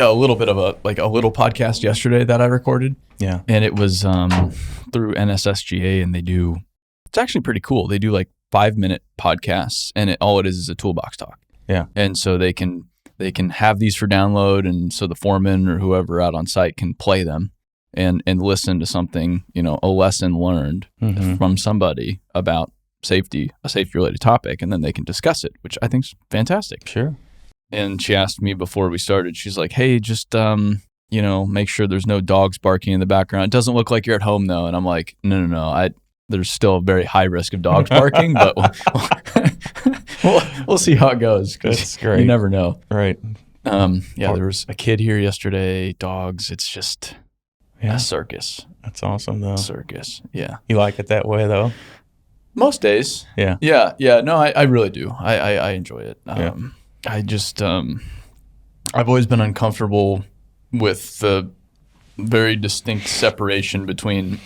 a little bit of a little podcast yesterday that I recorded. Yeah. And it was through NSSGA, and it's actually pretty cool. They do like 5-minute podcasts, and all it is a toolbox talk. Yeah. And so they can have these for download, and so the foreman or whoever out on site can play them and listen to something, a lesson learned from somebody about a safety related topic, and then they can discuss it, which I think is fantastic. Sure. And she asked me before we started, she's like, hey, just make sure there's no dogs barking in the background. It doesn't look like you're at home though. And I'm like, no. There's still a very high risk of dogs barking, but we'll see how it goes. That's great. You never know. Right. There was a kid here yesterday, dogs. It's just a circus. That's awesome though. Circus. Yeah. You like it that way though? Most days. Yeah. Yeah. No, I really do. I enjoy it. I just, I've always been uncomfortable with the very distinct separation between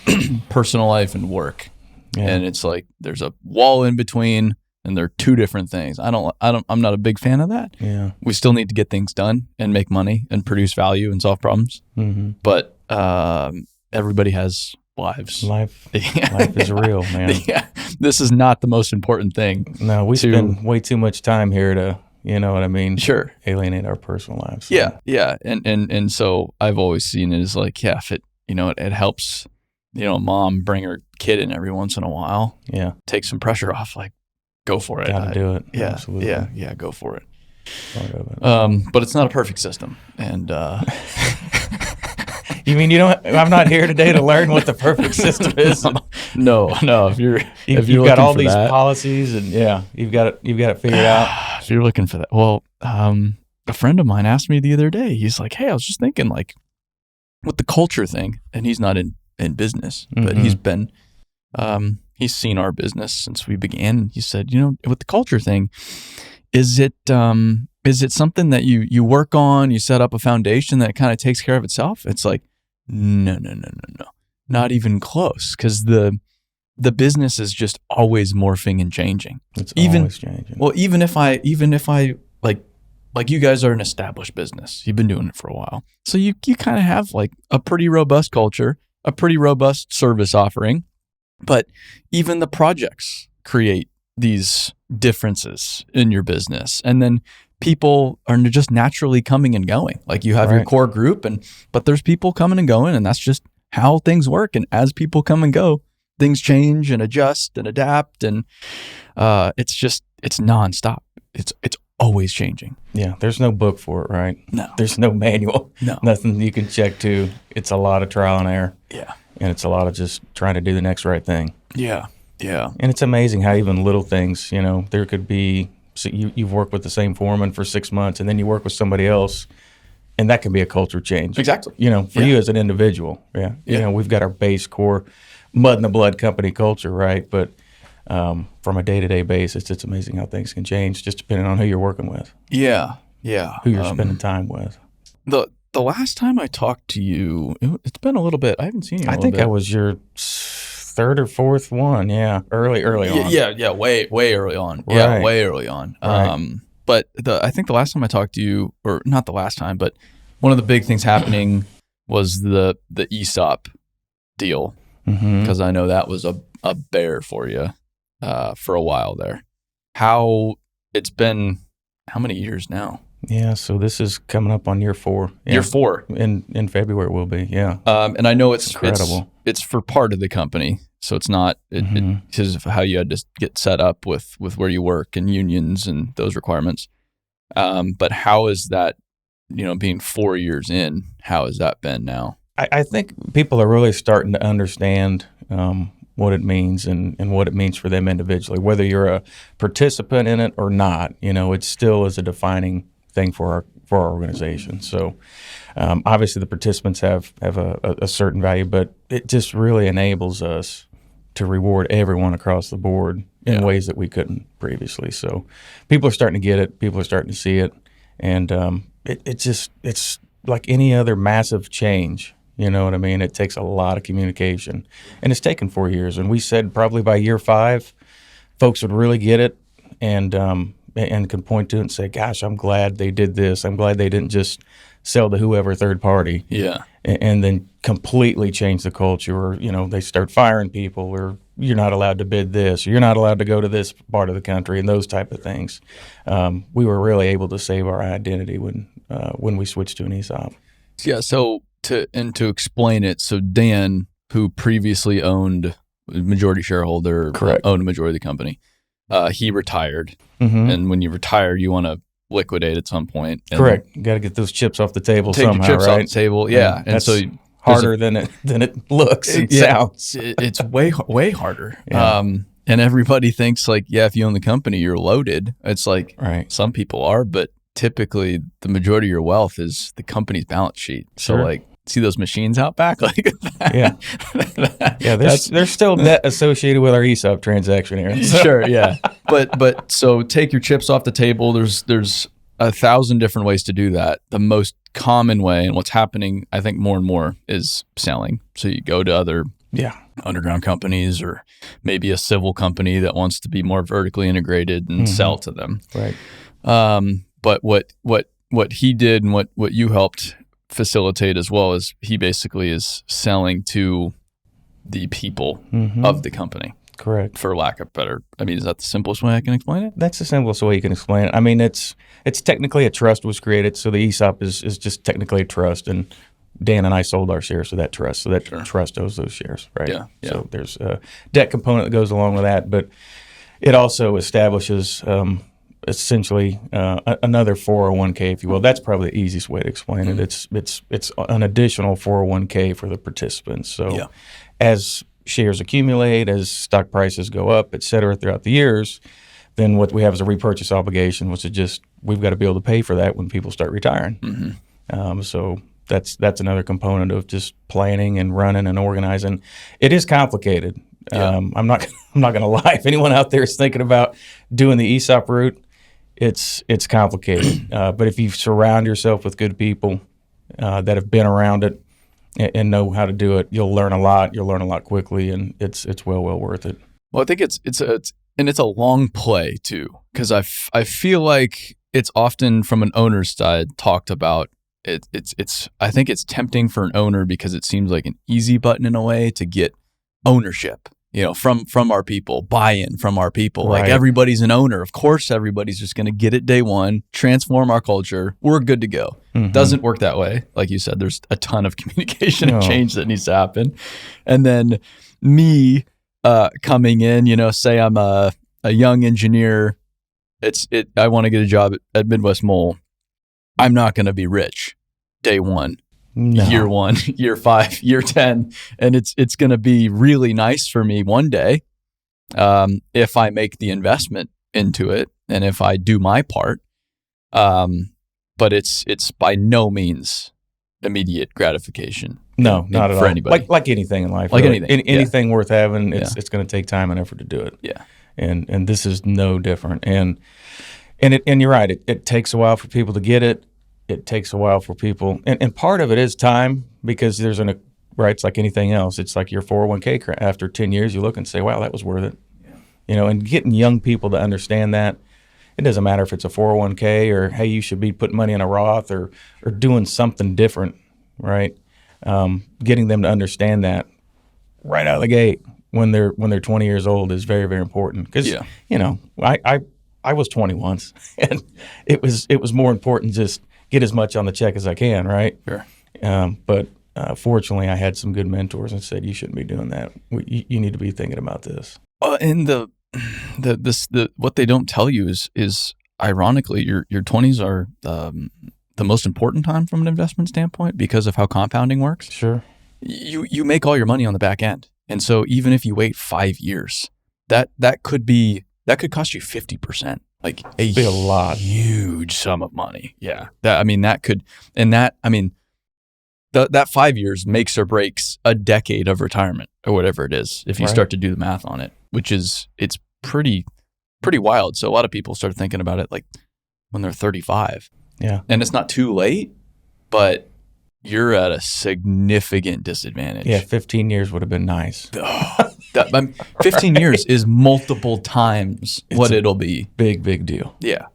personal life and work. Yeah. And it's like there's a wall in between, and they're two different things. I'm not a big fan of that. Yeah. We still need to get things done and make money and produce value and solve problems. Mm-hmm. But everybody has lives. Life is real, man. Yeah. This is not the most important thing. No, we spend way too much time here to, you know what I mean? Sure. Alienate our personal lives. So. Yeah. And so I've always seen it as like, if it, it helps, mom bring her kid in every once in a while. Yeah. Take some pressure off. Like, go for it. Gotta do it. Yeah. Absolutely. Yeah. Go for it. Part of it. But it's not a perfect system. And, you mean I'm not here today to learn what the perfect system is? No. If you've got all these policies and you've got it figured out. If you're looking for that, well, a friend of mine asked me the other day. He's like, "Hey, I was just thinking, like, with the culture thing," and he's not in business, but he's been, he's seen our business since we began. And he said, with the culture thing, is it something that you work on? You set up a foundation that kind of takes care of itself? It's like, no, not even close, because the business is just always morphing and changing. It's always changing. Well, even if I like you guys are an established business, you've been doing it for a while, so you kind of have like a pretty robust culture, a pretty robust service offering, but even the projects create these differences in your business, and then people are just naturally coming and going. Like you have your core group, but there's people coming and going, and that's just how things work. And as people come and go, things change and adjust and adapt, and it's nonstop. It's always changing. Yeah, there's no book for it, right? No. There's no manual. No. Nothing you can check to. It's a lot of trial and error. Yeah. And it's a lot of just trying to do the next right thing. Yeah. And it's amazing how even little things, there could be, so you've worked with the same foreman for 6 months, and then you work with somebody else, and that can be a culture change. Exactly. For you as an individual. Yeah. We've got our base core mud in the blood company culture, right? But from a day-to-day basis, it's amazing how things can change just depending on who you're working with. Yeah. Who you're spending time with. The last time I talked to you, it's been a little bit. I haven't seen you. I think I was your third or fourth one. Yeah, early on. Yeah, way early on. Right. Yeah, way early on. Right. But I think the last time I talked to you, or not the last time, but one of the big things happening was the ESOP deal, because I know that was a bear for you for a while there. It's been how many years now? Yeah, so this is coming up on year 4. Yeah. Year 4 in February it will be. Yeah, and I know it's incredible. It's for part of the company, so it's not because of how you had to get set up with where you work and unions and those requirements. But how is that? Being 4 years in, how has that been now? I think people are really starting to understand what it means and what it means for them individually, whether you're a participant in it or not. It still is a defining thing for our organization. So obviously the participants have a certain value, but it just really enables us to reward everyone across the board in ways that we couldn't previously. So people are starting to get it. People are starting to see it. And it's like any other massive change. You know what I mean? It takes a lot of communication. And it's taken 4 years. And we said probably by year 5, folks would really get it. And and can point to it and say, gosh, I'm glad they did this. I'm glad they didn't just sell to whoever third party. Yeah. And then completely change the culture, or, they start firing people, or you're not allowed to bid this, or you're not allowed to go to this part of the country, and those type of things. We were really able to save our identity when we switched to an ESOP. Yeah. So to explain it, so Dan, who previously owned majority shareholder, Correct, owned a majority of the company, he retired, and when you retire, you want to liquidate at some point. Correct. You got to get those chips off the table take somehow, your chips right? off the table. Yeah. And that's so harder than it looks and sounds. It's way harder. Yeah. And everybody thinks like, if you own the company, you're loaded. It's like, right. Some people are, but typically the majority of your wealth is the company's balance sheet. So Sure. like, see those machines out back? Like that. Yeah. There's still debt associated with our ESOP transaction here. So. Sure. Yeah. But so take your chips off the table. There's 1,000 different ways to do that. The most common way, and what's happening, I think more and more, is selling. So you go to other underground companies, or maybe a civil company that wants to be more vertically integrated and sell to them. Right. But what he did, and what you helped facilitate as well, is he basically is selling to the people of the company. Correct. For lack of better, is that the simplest way I can explain it? That's the simplest way you can explain it. It's technically a trust was created, so the ESOP is just technically a trust, and Dan and I sold our shares to that trust, so that trust owes those shares, right? Yeah. So there's a debt component that goes along with that, but it also establishes essentially another 401k, if you will. That's probably the easiest way to explain it. It's an additional 401k for the participants. So as shares accumulate, as stock prices go up, et cetera, throughout the years, then what we have is a repurchase obligation, which is just we've got to be able to pay for that when people start retiring. So that's another component of just planning and running and organizing. It is complicated. I'm not going to lie. If anyone out there is thinking about doing the ESOP route, it's complicated. But if you surround yourself with good people that have been around it and know how to do it, you'll learn a lot. You'll learn a lot quickly, and it's well worth it. Well, I think it's a long play too, because I feel like it's often from an owner's side talked about. I think it's tempting for an owner because it seems like an easy button in a way to get ownership, from our people, buy-in from our people. Right. Like everybody's an owner. Of course, everybody's just going to get it day one, transform our culture. We're good to go. Doesn't work that way. Like you said, there's a ton of communication and change that needs to happen. And then me coming in, say I'm a young engineer. I want to get a job at Midwest Mole. I'm not going to be rich day one. No. Year 1, year 5, year 10, and it's going to be really nice for me one day if I make the investment into it and if I do my part. But it's by no means immediate gratification. No, not at all. For anybody. Like anything in life. Like really. anything. Anything worth having, it's going to take time and effort to do it. Yeah. And this is no different. And you're right. It takes a while for people to get it. It takes a while for people, and part of it is time, because there's it's like anything else. It's like your 401k. After 10 years, you look and say, wow, that was worth it. And getting young people to understand that. It doesn't matter if it's a 401k or, hey, you should be putting money in a Roth or doing something different, right? Getting them to understand that right out of the gate when they're 20 years old is very, very important. Because, I was 20 once, and it was more important just get as much on the check as I can, right? Sure. But fortunately, I had some good mentors and said, you shouldn't be doing that. You need to be thinking about this. And the what they don't tell you is ironically, your 20s are the most important time from an investment standpoint because of how compounding works. Sure. You make all your money on the back end, and so even if you wait 5 years, that could cost you 50%. Like a lot, huge sum of money. Yeah. That 5 years makes or breaks a decade of retirement or whatever it is. If you start to do the math on it, it's pretty wild. So a lot of people start thinking about it like when they're 35. Yeah. And it's not too late, but you're at a significant disadvantage. Yeah. 15 years would have been nice. That 15 years is multiple times what it'll be. Big deal. Yeah.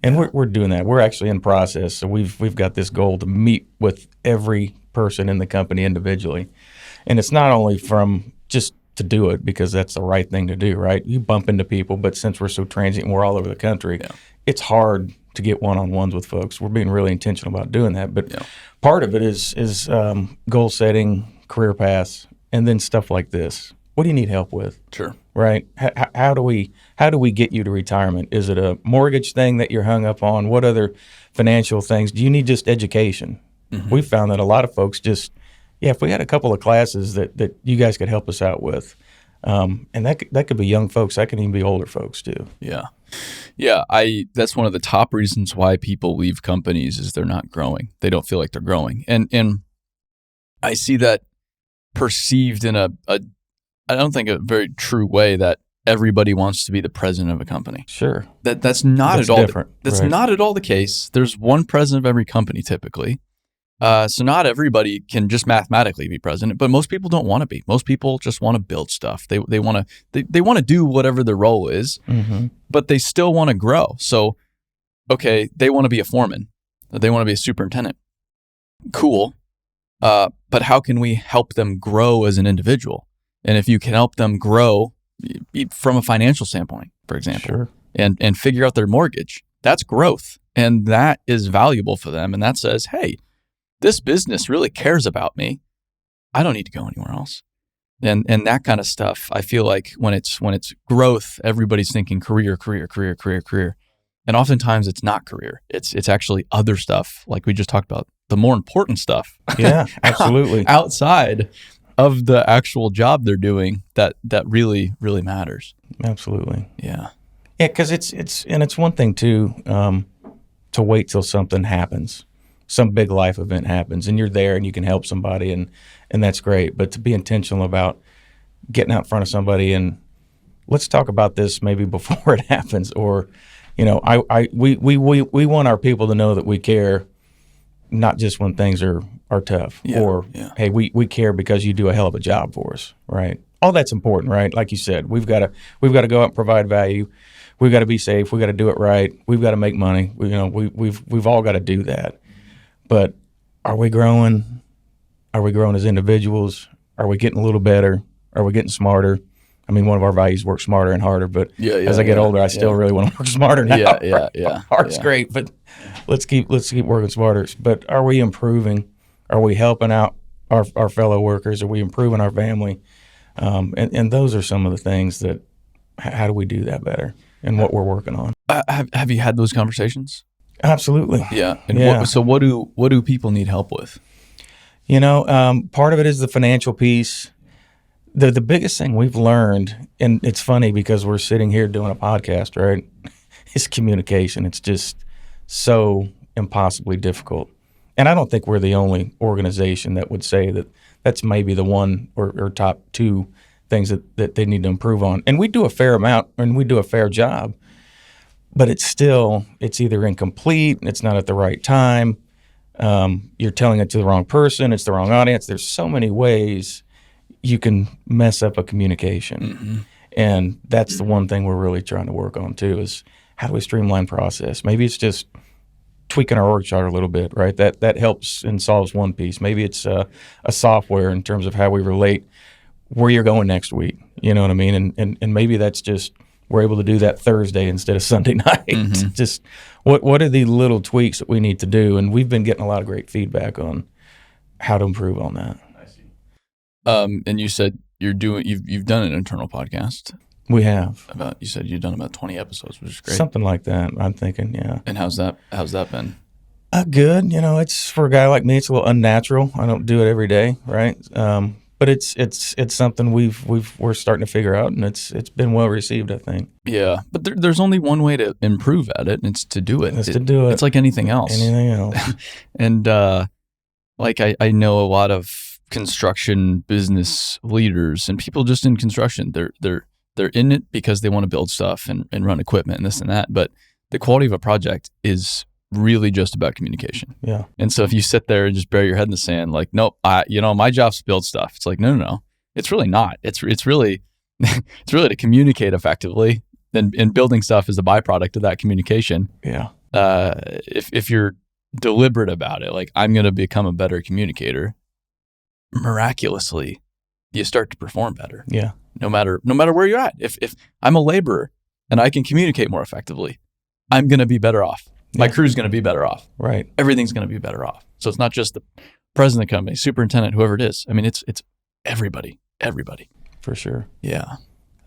And we're doing that. We're actually in process. So we've got this goal to meet with every person in the company individually. And it's not only from just to do it because that's the right thing to do, right? You bump into people, but since we're so transient and we're all over the country, it's hard to get one-on-ones with folks. We're being really intentional about doing that. But part of it is goal setting, career paths, and then stuff like this. What do you need help with? Sure. Right? How do we get you to retirement? Is it a mortgage thing that you're hung up on? What other financial things? Do you need just education? Mm-hmm. We found that a lot of folks just, if we had a couple of classes that you guys could help us out with, and that could be young folks, that could even be older folks too. Yeah. That's one of the top reasons why people leave companies is they're not growing. They don't feel like they're growing, and I see that perceived in I don't think a very true way that everybody wants to be the president of a company. Sure. That's not at all different. That's right. not at all the case. There's one president of every company typically. So not everybody can just mathematically be president, but most people don't want to be. Most people just want to build stuff. They want to do whatever their role is, but they still want to grow. So, okay, they want to be a foreman. They want to be a superintendent. Cool. But how can we help them grow as an individual? And if you can help them grow from a financial standpoint, for example, and figure out their mortgage, that's growth. And that is valuable for them. And that says, hey, this business really cares about me. I don't need to go anywhere else. And that kind of stuff, I feel like when it's growth, everybody's thinking career. And oftentimes it's not career. It's actually other stuff, like we just talked about, the more important stuff. Yeah, absolutely. Outside of the actual job they're doing that really, really matters. Absolutely. Yeah. Yeah, because it's one thing too, to wait till something happens. Some big life event happens and you're there and you can help somebody and that's great. But to be intentional about getting out in front of somebody and let's talk about this maybe before it happens, or, we want our people to know that we care, not just when things are tough, hey, we care because you do a hell of a job for us, right? All that's important, right? Like you said, we've got to go out and provide value. We've got to be safe. We've got to do it right. We've got to make money. We've all got to do that. But are we growing? Are we growing as individuals? Are we getting a little better? Are we getting smarter? I mean, one of our values, work smarter and harder. But as I get older, I still really want to work smarter now. Hard's great, but let's keep working smarter. But are we improving? Are we helping out our fellow workers? Are we improving our family? And those are some of the things that. How do we do that better? And what we're working on. Have you had those conversations? Absolutely. Yeah. And what do people need help with? Part of it is the financial piece. The biggest thing we've learned, and it's funny because we're sitting here doing a podcast, right? Is communication. It's just so impossibly difficult. And I don't think we're the only organization that would say that that's maybe the one or top two things that they need to improve on. And we do a fair amount and we do a fair job. But it's either incomplete, it's not at the right time, you're telling it to the wrong person, it's the wrong audience. There's so many ways you can mess up a communication. Mm-hmm. And that's the one thing we're really trying to work on too, is how do we streamline process? Maybe it's just tweaking our org chart a little bit, right? That helps and solves one piece. Maybe it's a software in terms of how we relate where you're going next week. You know what I mean? And maybe that's just we're able to do that Thursday instead of Sunday night. Mm-hmm. Just what are the little tweaks that we need to do? And we've been getting a lot of great feedback on how to improve on that. I see. And you said you've done an internal podcast. We have. You said you've done about 20 episodes, which is great. Something like that, I'm thinking, yeah. And how's that been? Good. It's for a guy like me, it's a little unnatural. I don't do it every day, right? But it's something we're starting to figure out, and it's been well received, I think. Yeah, but there's only one way to improve at it, and it's to do it. It's like anything else. And I know a lot of construction business leaders and people just in construction. They're in it because they want to build stuff and run equipment and this and that. But the quality of a project is really just about communication. Yeah. And so if you sit there and just bury your head in the sand, like, nope, my job's to build stuff. It's like, no. It's really not. It's really it's really to communicate effectively, and building stuff is a byproduct of that communication. Yeah. If you're deliberate about it, like I'm going to become a better communicator, miraculously, you start to perform better. Yeah. No matter where you're at. If I'm a laborer and I can communicate more effectively, I'm going to be better off. My crew's going to be better off. Right. Everything's going to be better off. So it's not just the president of the company, superintendent, whoever it is. I mean, it's everybody. For sure. Yeah.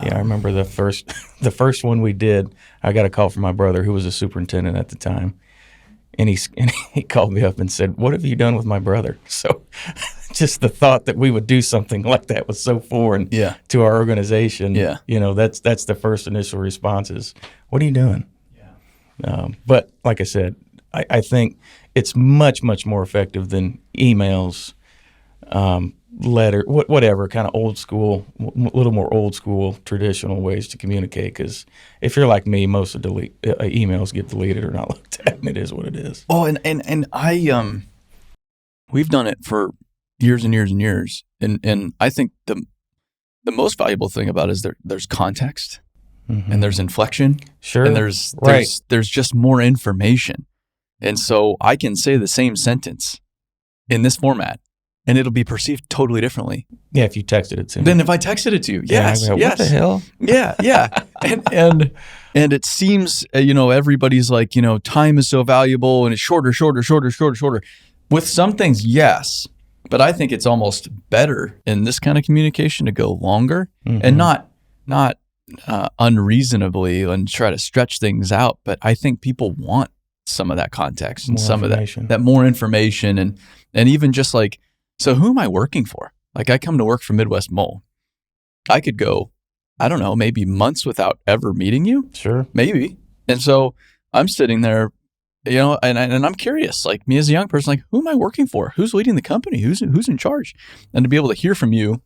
Yeah, I remember the first one we did. I got a call from my brother, who was a superintendent at the time, and he called me up and said, "What have you done with my brother?" So, just the thought that we would do something like that was so foreign to our organization. Yeah, that's the first initial response is, "What are you doing?" Yeah. But like I said, I think it's much more effective than emails. Letter, whatever, kind of old school, a little more old school, traditional ways to communicate. Because if you're like me, most of emails get deleted or not looked at, and it is what it is. Oh, and I we've done it for years and years and years, and I think the most valuable thing about it is there's context, and there's inflection, and there's just more information, and so I can say the same sentence in this format, and it'll be perceived totally differently. Yeah, if you texted it to me. Then if I texted it to you, yes. What the hell? Yeah. and it seems, everybody's like, time is so valuable and it's shorter. With some things, yes. But I think it's almost better in this kind of communication to go longer and not unreasonably and try to stretch things out. But I think people want some of that context and some of that more information and even just like, so who am I working for? Like I come to work for Midwest Mole. I could go, I don't know, maybe months without ever meeting you. Sure. Maybe. And so I'm sitting there, and I'm curious, like me as a young person, like who am I working for? Who's leading the company? Who's in charge? And to be able to hear from you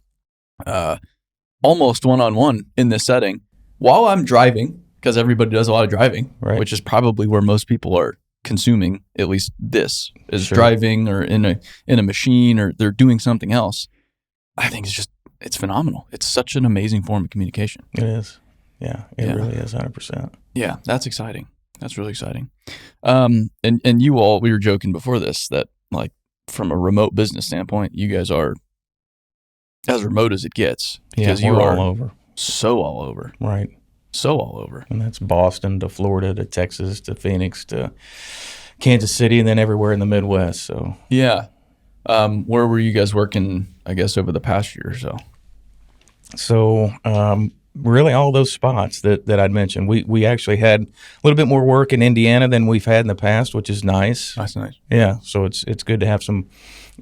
almost one-on-one in this setting while I'm driving, because everybody does a lot of driving, which is probably where most people are consuming, at least this is driving or in a machine or they're doing something else. I think it's phenomenal. It's such an amazing form of communication. It is. Yeah, it really is 100%. Yeah, that's exciting. That's really exciting. And you all, we were joking before this that like from a remote business standpoint, you guys are as remote as it gets because you are all over. So all over. Right. So all over. And that's Boston to Florida to Texas to Phoenix to Kansas City and then everywhere in the Midwest. So yeah. Where were you guys working, I guess, over the past year or so? So really all those spots that I'd mentioned. We actually had a little bit more work in Indiana than we've had in the past, which is nice. That's nice. Yeah. So it's good to have some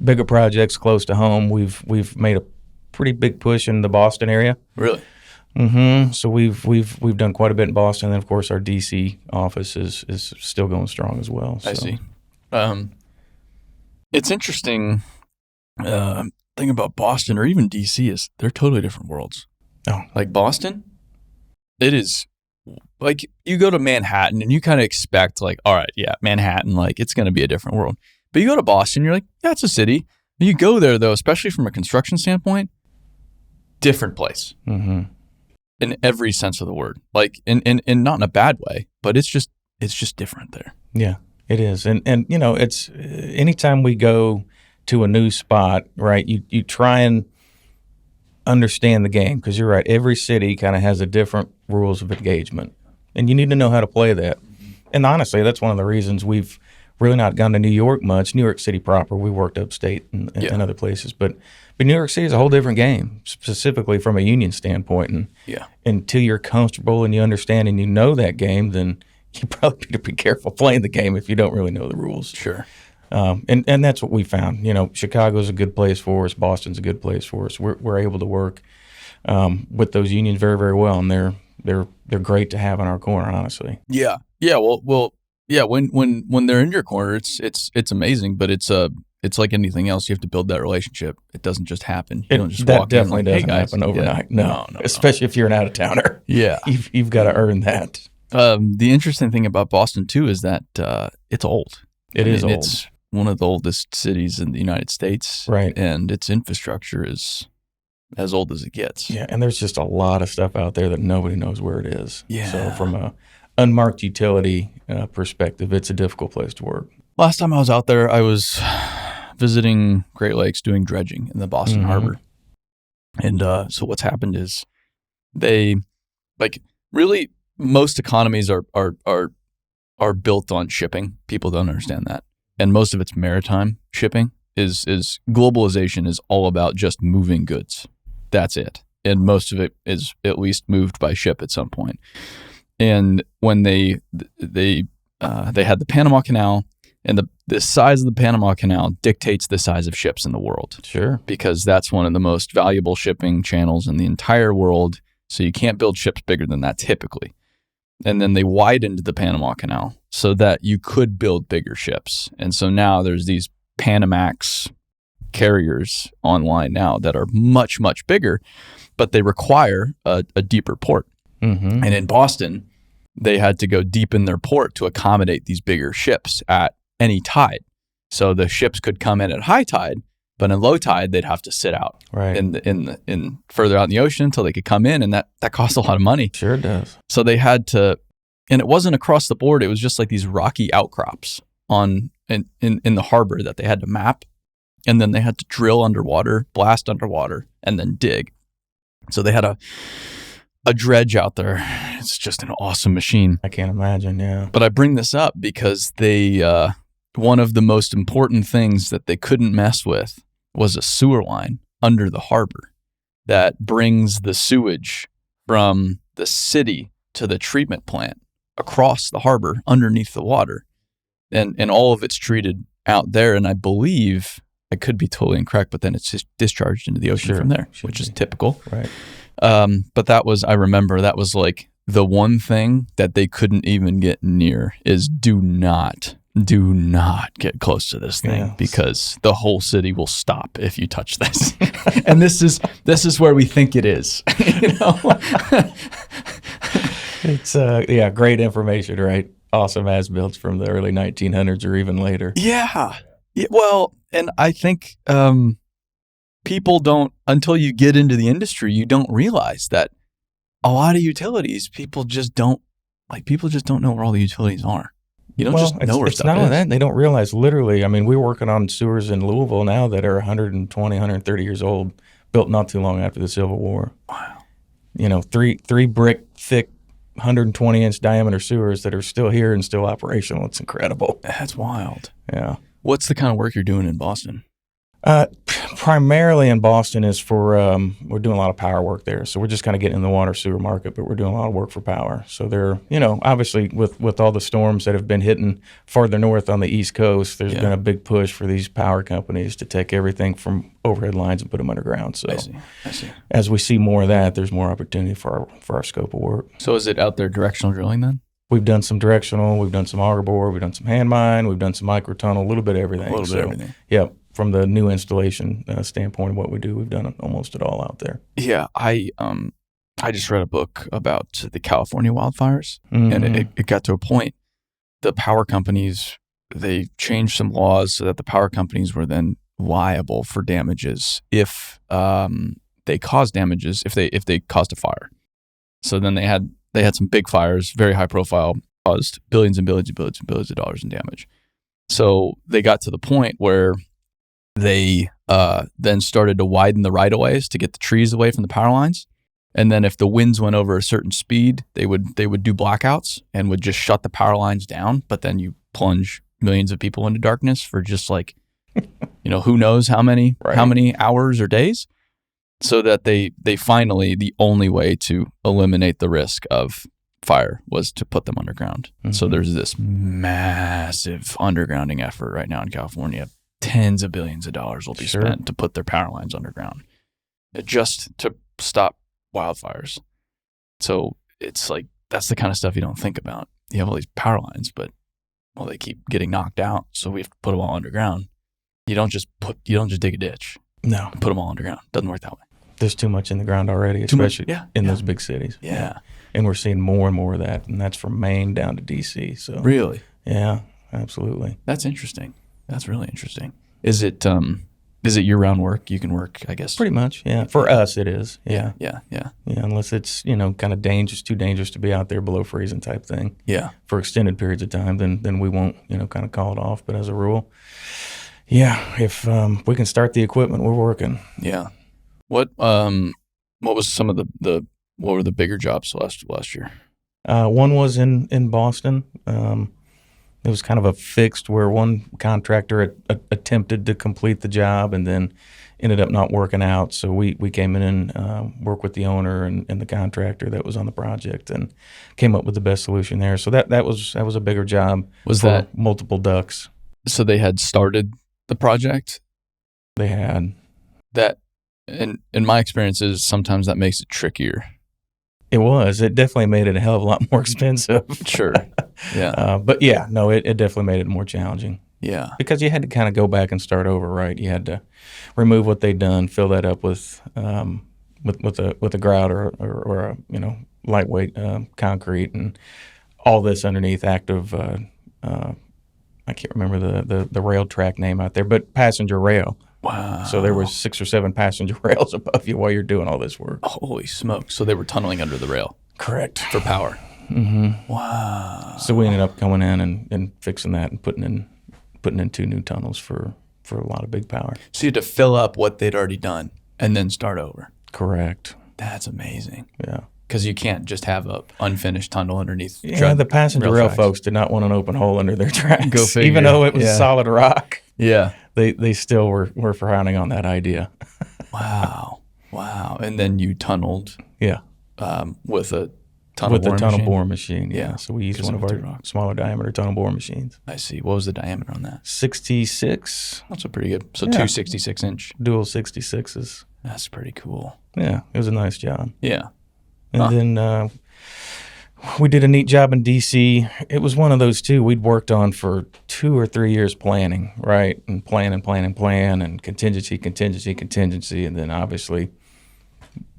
bigger projects close to home. We've made a pretty big push in the Boston area. Really? Mm-hmm. So we've done quite a bit in Boston, and then of course our DC office is still going strong as well. So. I see. It's interesting. Thing about Boston or even DC is they're totally different worlds. Oh, like Boston, it is like you go to Manhattan and you kind of expect like, all right, yeah, Manhattan, like it's going to be a different world. But you go to Boston, you're like, yeah, it's a city. And you go there though, especially from a construction standpoint, different place. Mm-hmm. In every sense of the word, like in not in a bad way, but it's just different there. Yeah, it is. And it's anytime we go to a new spot, right, you try and understand the game because you're right. Every city kind of has a different rules of engagement and you need to know how to play that. And honestly, that's one of the reasons we've really not gone to New York much. New York City proper, we worked upstate and other places, but New York City is a whole different game, specifically from a union standpoint. And until you're comfortable and you understand and you know that game, then you probably need to be careful playing the game if you don't really know the rules. Sure. And that's what we found. Chicago's a good place for us. Boston's a good place for us. We're able to work with those unions very, very well, and they're great to have in our corner, honestly. Yeah. Yeah. Well. Yeah. When they're in your corner, it's amazing, but it's like anything else. You have to build that relationship. It doesn't just happen. You don't just walk in. That definitely doesn't happen overnight. Yeah. No. Especially if you're an out-of-towner. Yeah. You've got to earn that. The interesting thing about Boston, too, is that it's old. It is old. It's one of the oldest cities in the United States. Right. And its infrastructure is as old as it gets. Yeah, and there's just a lot of stuff out there that nobody knows where it is. Yeah. So from a unmarked utility perspective, it's a difficult place to work. Last time I was out there, I was visiting Great Lakes doing dredging in the Boston Harbor. And so what's happened is they, like, really most economies are built on shipping. People don't understand that. And most of it's maritime shipping. Is globalization is all about just moving goods. That's it. And most of it is at least moved by ship at some point. And when they had the Panama Canal, and the size of the Panama Canal dictates the size of ships in the world. Sure. Because that's one of the most valuable shipping channels in the entire world. So you can't build ships bigger than that typically. And then they widened the Panama Canal so that you could build bigger ships. And so now there's these Panamax carriers online now that are much, much bigger, but they require a deeper port. And in Boston, they had to go deep in their port to accommodate these bigger ships at any tide. So the ships could come in at high tide, but in low tide, they'd have to sit out in further out in the ocean until they could come in. And that costs a lot of money. Sure does. So they had to, and it wasn't across the board. It was just like these rocky outcrops in the harbor that they had to map. And then they had to drill underwater, blast underwater, and then dig. So they had a dredge out there. It's just an awesome machine. I can't imagine, yeah. But I bring this up because they one of the most important things that they couldn't mess with was a sewer line under the harbor that brings the sewage from the city to the treatment plant across the harbor underneath the water. And all of it's treated out there. And I believe, I could be totally incorrect, but then it's just discharged into the ocean from there, which is typical. Right. But I remember that was like the one thing that they couldn't even get near is do not get close to this thing because the whole city will stop if you touch this. And this is where we think it is. It's great information, right? Awesome as-builts from the early 1900s or even later. Yeah. Well, and I think people don't, until you get into the industry, you don't realize that a lot of utilities, people just don't know where all the utilities are. You don't just know where stuff is. It's not only that, they don't realize literally, I mean, we're working on sewers in Louisville now that are 120, 130 years old, built not too long after the Civil War. Wow. Three brick thick, 120-inch diameter sewers that are still here and still operational. It's incredible. That's wild. Yeah. What's the kind of work you're doing in Boston? Primarily in Boston is for, we're doing a lot of power work there. So we're just kind of getting in the water sewer market, but we're doing a lot of work for power. So they're, obviously with all the storms that have been hitting farther north on the East Coast, there's been a big push for these power companies to take everything from overhead lines and put them underground. So I see. As we see more of that, there's more opportunity for our scope of work. So is it out there directional drilling then? We've done some directional, we've done some auger bore, we've done some hand mine, we've done some micro tunnel, a little bit of everything. A little bit of everything. Yeah. From the new installation standpoint of what we do, we've done almost it all out there. Yeah, I just read a book about the California wildfires, and it got to a point. The power companies, they changed some laws so that the power companies were then liable for damages if they caused damages, if they caused a fire. So then they had some big fires, very high profile, caused billions and billions and billions and billions of dollars in damage. So they got to the point where they then started to widen the right-of-ways to get the trees away from the power lines. And then if the winds went over a certain speed, they would do blackouts and would just shut the power lines down. But then you plunge millions of people into darkness for just like, who knows how many hours or days. So that they finally, the only way to eliminate the risk of fire was to put them underground. So there's this massive undergrounding effort right now in California. Tens of billions of dollars will be spent to put their power lines underground just to stop wildfires. So it's like, that's the kind of stuff you don't think about. You have all these power lines, but they keep getting knocked out. So we have to put them all underground. You don't just dig a ditch. No. Put them all underground. Doesn't work that way. There's too much in the ground already, especially in those big cities. Yeah. And we're seeing more and more of that. And that's from Maine down to DC. So really? Yeah, absolutely. That's interesting. That's really interesting. Is it Is it year-round work? You can work, I guess. Pretty much, yeah. For us, it is. Yeah. Yeah, unless it's, kind of too dangerous to be out there below freezing type thing. Yeah. For extended periods of time, then we won't, kind of call it off. But as a rule, yeah, if we can start the equipment, we're working. Yeah. What was some of what were the bigger jobs last year? One was in Boston. It was kind of a fixed where one contractor attempted to complete the job and then ended up not working out. So we came in and worked with the owner and the contractor that was on the project and came up with the best solution there. So that was a bigger job. Was for that multiple ducts? So they had started the project? They had. That, in my experiences, sometimes that makes it trickier. It was. It definitely made it a hell of a lot more expensive. Sure. Yeah. But yeah, no, it definitely made it more challenging. Yeah. Because you had to kind of go back and start over, right? You had to remove what they'd done, fill that up with a grout or a lightweight concrete, and all this underneath active. I can't remember the rail track name out there, but passenger rail. Wow. So there was 6 or 7 passenger rails above you while you're doing all this work. Holy smokes. So they were tunneling under the rail. Correct. For power. Mm-hmm. Wow. So we ended up coming in and fixing that and putting in 2 new tunnels for a lot of big power. So you had to fill up what they'd already done and then start over. Correct. That's amazing. Yeah. Because you can't just have a unfinished tunnel underneath. Yeah, the passenger rail folks did not want an open hole under their tracks. Go figure. Even though it was solid rock. Yeah. They still were frowning on that idea. Wow. And then you tunneled. Yeah. With a tunnel bore machine. Yeah. So we used one of our smaller diameter tunnel bore machines. I see. What was the diameter on that? 66. That's a pretty good. So 2 66-inch. Dual 66s. That's pretty cool. Yeah. It was a nice job. Yeah. And then we did a neat job in D.C. It was one of those too we'd worked on for 2 or 3 years planning, right? And plan and contingency. And then obviously,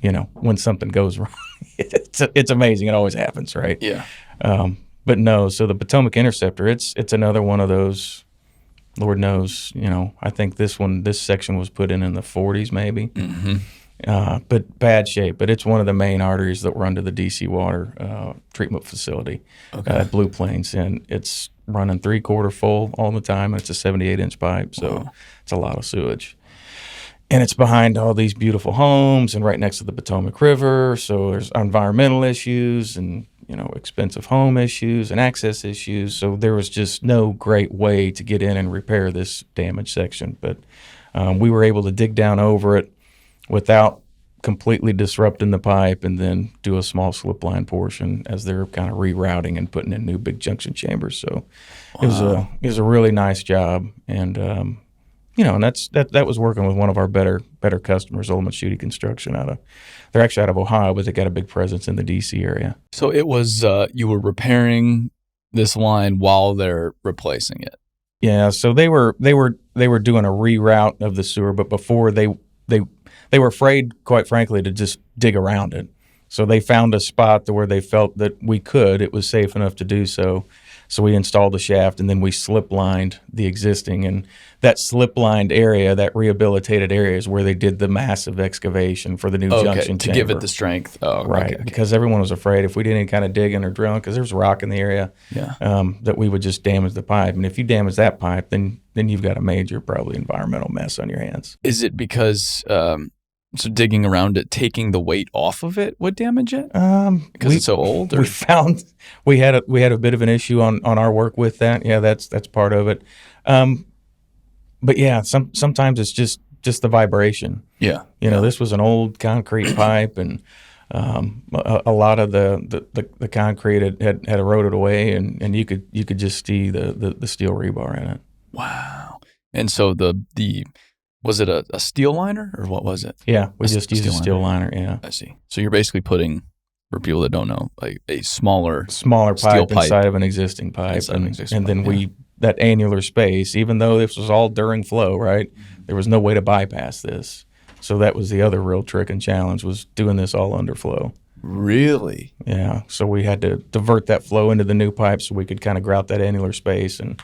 when something goes wrong, it's amazing. It always happens, right? Yeah. But no, so the Potomac Interceptor, it's another one of those, Lord knows, I think this section was put in the 40s maybe. Mm-hmm. But bad shape. But it's one of the main arteries that were under the DC water treatment facility at Blue Plains, and it's running 3/4 full all the time. And it's a 78-inch pipe, so it's a lot of sewage. And it's behind all these beautiful homes and right next to the Potomac River. So there's environmental issues and expensive home issues and access issues. So there was just no great way to get in and repair this damaged section. But we were able to dig down over it without completely disrupting the pipe, and then do a small slip line portion as they're kind of rerouting and putting in new big junction chambers. So it was a really nice job, and and that was working with one of our better customers, Old Machuti Construction. They're actually out of Ohio, but they got a big presence in the DC area. So it was you were repairing this line while they're replacing it. Yeah, so they were doing a reroute of the sewer, but before they were afraid, quite frankly, to just dig around it. So they found a spot where they felt that it was safe enough to do so. So we installed the shaft, and then we slip lined the existing. And that slip lined area, that rehabilitated area, is where they did the massive excavation for the new junction to chamber. Give it the strength. Oh, right. Okay. Because everyone was afraid if we did any kind of digging or drilling, because there's rock in the area, that we would just damage the pipe. And if you damage that pipe, then you've got a major, probably environmental mess on your hands. Is it because so digging around it, taking the weight off of it would damage it? Because it's so old? Or? We found we had a bit of an issue on our work with that. Yeah, that's part of it. But yeah, sometimes it's just the vibration. Yeah. This was an old concrete pipe, and a lot of the concrete had eroded away, and you could just see the steel rebar in it. Wow. And so was it a steel liner, or what was it? Yeah, we just used a steel liner. Yeah, I see. So you're basically putting, for people that don't know, like a smaller pipe inside of an existing pipe, that annular space. Even though this was all during flow, right? There was no way to bypass this. So that was the other real trick and challenge, was doing this all under flow. Really? Yeah. So we had to divert that flow into the new pipe so we could kind of grout that annular space. And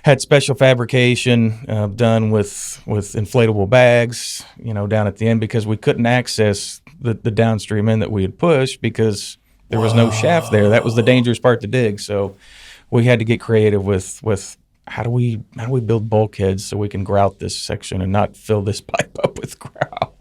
had special fabrication done with inflatable bags, down at the end because we couldn't access the downstream end that we had pushed because there was no shaft there. That was the dangerous part to dig. So we had to get creative with how do we build bulkheads so we can grout this section and not fill this pipe up with grout.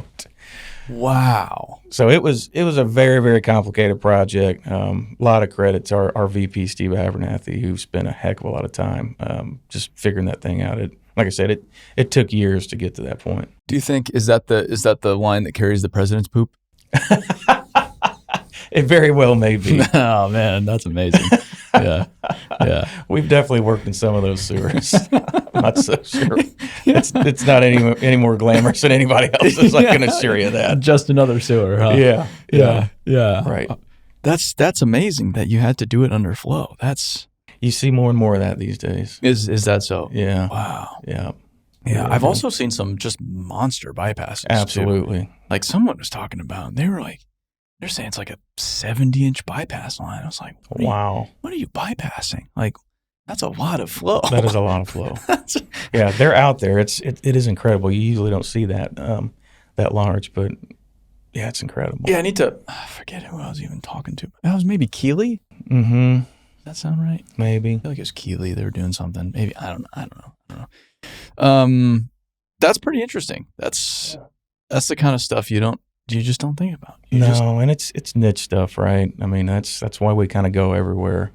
Wow. So it was a very, very complicated project. A lot of credit to our VP, Steve Abernathy, who spent a heck of a lot of time just figuring that thing out. Like I said, it took years to get to that point. Do you think is that the line that carries the president's poop? It very well may be. Oh man, that's amazing. Yeah. We've definitely worked in some of those sewers. I'm not so sure. It's not any more glamorous than anybody else's. I can assure you that. Just another sewer, huh? Yeah. Right. That's amazing that you had to do it under flow. You see more and more of that these days. Is that so? Yeah. Wow. Yeah. Yeah. I've also seen some just monster bypasses. Absolutely. Too. Like someone was talking about, they're saying it's like a 70-inch bypass line. I was like, wow. What are you bypassing? Like, that's a lot of flow. That is a lot of flow. Yeah, they're out there. It is incredible. You usually don't see that that large, but yeah, it's incredible. Yeah, I forget who I was even talking to. That was maybe Keeley? Mm-hmm. Does that sound right? Maybe. I feel like it was Keeley. They were doing something. Maybe, I don't know. That's pretty interesting. That's the kind of stuff you just don't think about. And it's niche stuff, right? I mean, that's why we kind of go everywhere.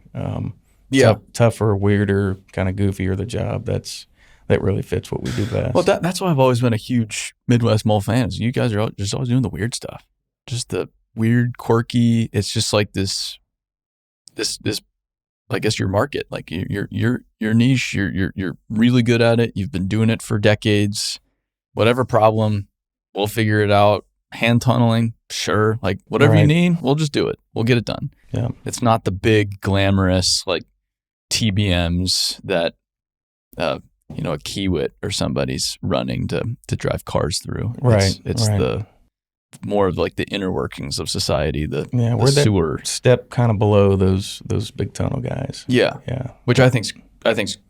Tougher, weirder, kind of goofier the job. That really fits what we do best. Well, that's why I've always been a huge Midwest Mole fan. Is you guys are just always doing the weird stuff, just the weird, quirky. It's just like this. I guess your market, like your niche. You're really good at it. You've been doing it for decades. Whatever problem, we'll figure it out. Hand tunneling, sure. Like whatever you need, we'll just do it. We'll get it done. Yeah. It's not the big glamorous like TBMs that a BuildWitt or somebody's running to drive cars through. Right. It's the more of like the inner workings of society. We're sewer that step kind of below those big tunnel guys. Yeah. Which I think's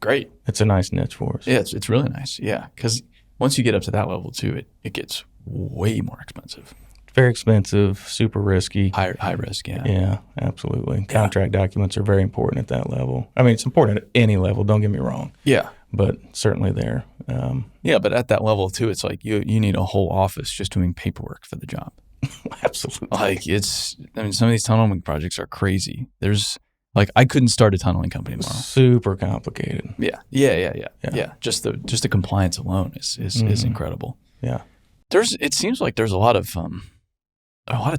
great. It's a nice niche for us. Yeah, it's really nice. Yeah, because once you get up to that level too, it gets way more expensive. Very expensive, super risky. High risk, yeah. Yeah, absolutely. Contract documents are very important at that level. I mean, it's important at any level, don't get me wrong. Yeah. But certainly there. But at that level too, it's like you need a whole office just doing paperwork for the job. Absolutely. Like some of these tunneling projects are crazy. I couldn't start a tunneling company tomorrow. Super complicated. Yeah. Just the compliance alone is incredible. Yeah. It seems like there's a lot of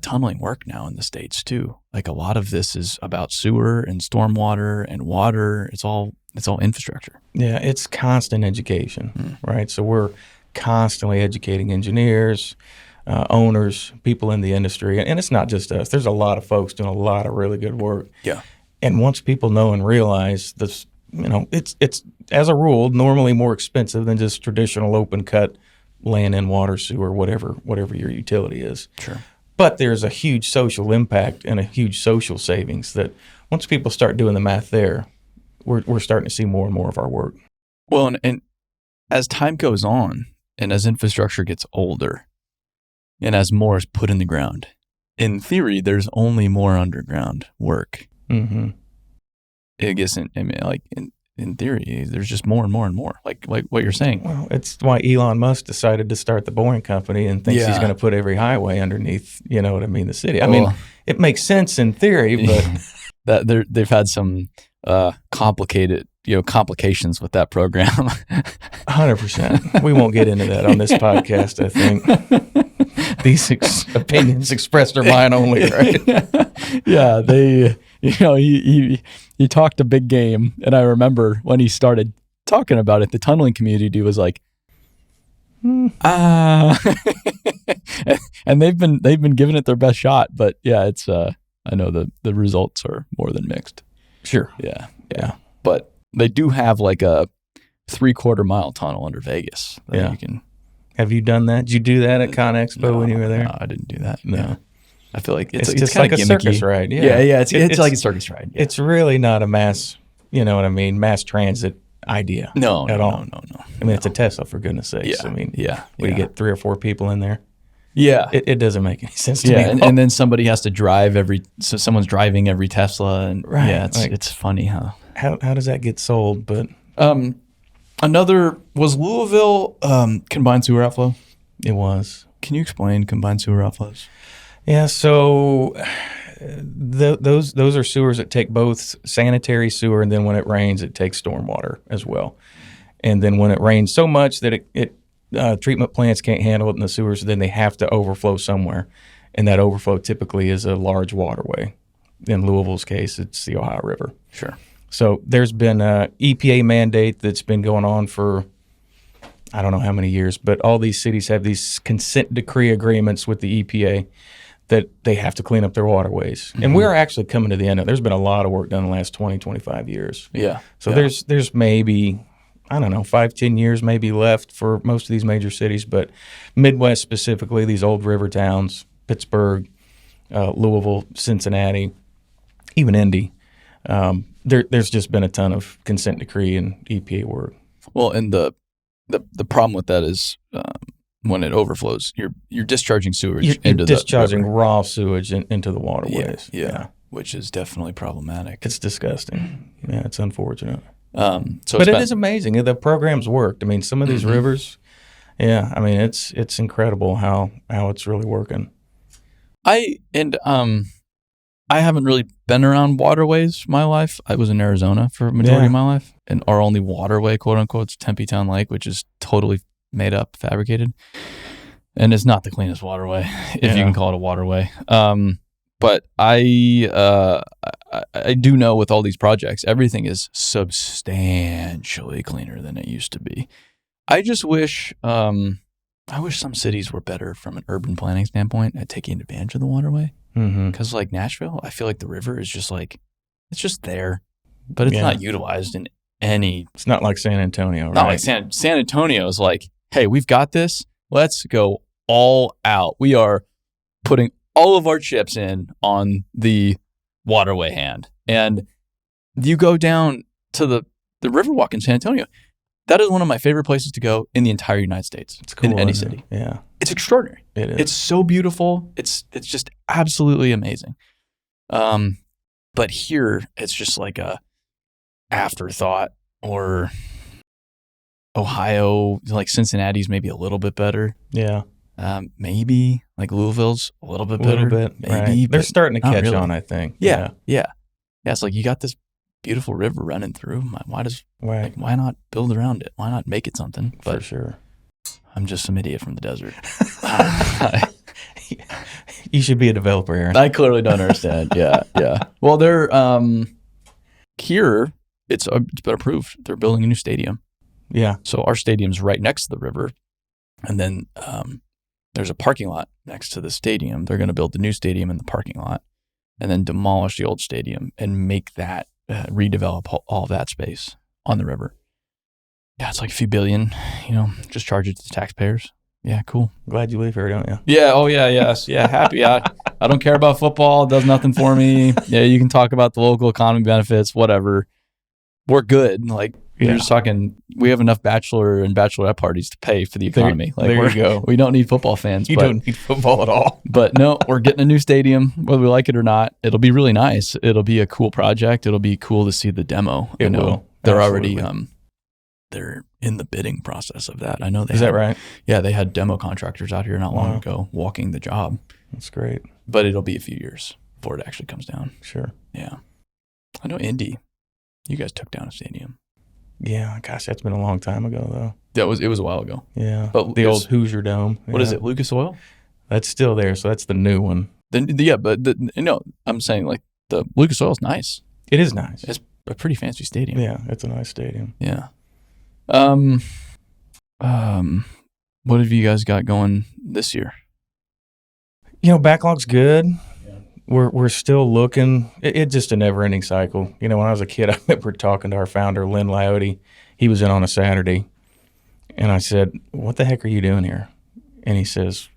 tunneling work now in the States too. Like a lot of this is about sewer and stormwater and water. It's all infrastructure. Yeah, it's constant education, right? So we're constantly educating engineers, owners, people in the industry, and it's not just us. There's a lot of folks doing a lot of really good work. Yeah. And once people know and realize this, it's as a rule normally more expensive than just traditional open cut land and water, sewer, whatever your utility is. Sure. But there's a huge social impact and a huge social savings that once people start doing the math there, we're starting to see more and more of our work. Well, and as time goes on and as infrastructure gets older and as more is put in the ground, in theory, there's only more underground work. Mm-hmm. I guess in theory, there's just more and more and more, like what you're saying. Well, it's why Elon Musk decided to start the Boring Company and thinks he's going to put every highway underneath, the city. I mean, it makes sense in theory, but they've had some complicated, complications with that program. 100%. We won't get into that on this podcast, I think. These opinions expressed are mine only, right? Yeah, he talked a big game, and I remember when he started talking about it, the tunneling community was like, and they've been giving it their best shot, but yeah, it's I know the results are more than mixed. Sure. Yeah. But they do have like a 3/4 mile tunnel under Vegas. Yeah. You can. Have you done that? Did you do that at ConExpo when you were there? No, I didn't do that. No. Yeah. I feel like it's just like a circus ride. Yeah. It's like a circus ride. Yeah. It's really not a mass, mass transit idea. No, at no, all. no. I mean, it's a Tesla, for goodness sakes. Yeah, I mean, yeah. Would you get 3 or 4 people in there? Yeah. It doesn't make any sense to me. And then somebody has to drive so someone's driving every Tesla, and Right, yeah, like- it's funny How does that get sold? But another was Louisville combined sewer outflow. it was. Can you explain combined sewer outflows? Yeah, so those are sewers that take both sanitary sewer, and then when it rains, it takes stormwater as well. And then when it rains so much that it treatment plants can't handle it in the sewers, then they have to overflow somewhere, and that overflow typically is a large waterway. In Louisville's case, it's the Ohio River. Sure. So there's been an EPA mandate that's been going on for I don't know how many years, but all these cities have these consent decree agreements with the EPA that they have to clean up their waterways. And we're actually coming to the end of it. There's been a lot of work done in the last 20, 25 years. Yeah. So there's maybe, I don't know, 5-10 years maybe left for most of these major cities, but Midwest specifically, these old river towns, Pittsburgh, Louisville, Cincinnati, even Indy, there's just been a ton of consent decree and EPA work. Well, and the problem with that is when it overflows, you're discharging sewage You're into discharging the river. raw sewage into the waterways. Yeah, which is definitely problematic. It's disgusting. Yeah, it's unfortunate. So But it is amazing. The program's worked. I mean, some of these rivers, yeah, I mean, it's incredible how it's really working. I haven't really been around waterways my life. I was in Arizona for a majority of my life, and our only waterway, quote unquote, is Tempe Town Lake, which is totally made up, fabricated, and it's not the cleanest waterway, if you can call it a waterway. But I do know with all these projects, everything is substantially cleaner than it used to be. I just wish, I wish some cities were better from an urban planning standpoint at taking advantage of the waterway. Because like Nashville, I feel like the river is just like, it's just there, but it's not utilized in any. It's not like San Antonio, right? Not like San Antonio is like, hey, we've got this. Let's go all out. We are putting all of our chips in on the waterway hand. And you go down to the Riverwalk in San Antonio. That is one of my favorite places to go in the entire United States. It's cool, in any city. Yeah. It's extraordinary. It is. It's so beautiful. It's just absolutely amazing. But here it's just like a afterthought, or Ohio, like Cincinnati's maybe a little bit better. Yeah. Maybe like Louisville's a little bit A better. little bit. Maybe. Right. They're but starting to not catch really. on, I think. Yeah. It's like you got this beautiful river running through. Right. Why not build around it? Why not make it something? For sure. I'm just some idiot from the desert. You should be a developer, Aaron. I clearly don't understand. Yeah. Well, they're here. It's been approved. They're building a new stadium. Yeah. So our stadium's right next to the river, and then there's a parking lot next to the stadium. They're going to build the new stadium in the parking lot, and then demolish the old stadium and make that redevelop all of that space on the river. Yeah, it's like a few billion. Just charge it to the taxpayers. Yeah, cool. Glad you live here, don't you? Yeah. Oh, yeah. Yes. Yeah. Happy. I don't care about football. It does nothing for me. Yeah. You can talk about the local economy benefits, whatever. We're good. Like, you're just talking, we have enough bachelor and bachelorette parties to pay for the economy. There you go. We don't need football fans. You don't need football at all. But no, we're getting a new stadium, whether we like it or not. It'll be really nice. It'll be a cool project. It'll be cool to see the demo. It will. They're Absolutely. already, they're in the bidding process of that. I know Is that right? Yeah, they had demo contractors out here not long ago walking the job. That's great. But it'll be a few years before it actually comes down. Sure. Yeah. I know Indy, you guys took down a stadium. Yeah. Gosh, that's been a long time ago, though. It was a while ago. Yeah. But the old Hoosier Dome. What is it, Lucas Oil? That's still there, so that's the new one. I'm saying like the Lucas Oil's nice. It is nice. It's a pretty fancy stadium. Yeah, it's a nice stadium. Yeah. What have you guys got going this year? Backlog's good. We're still looking. It's just a never-ending cycle. When I was a kid, I remember talking to our founder, Lynn Liotti. He was in on a Saturday, and I said, "What the heck are you doing here?" And he says,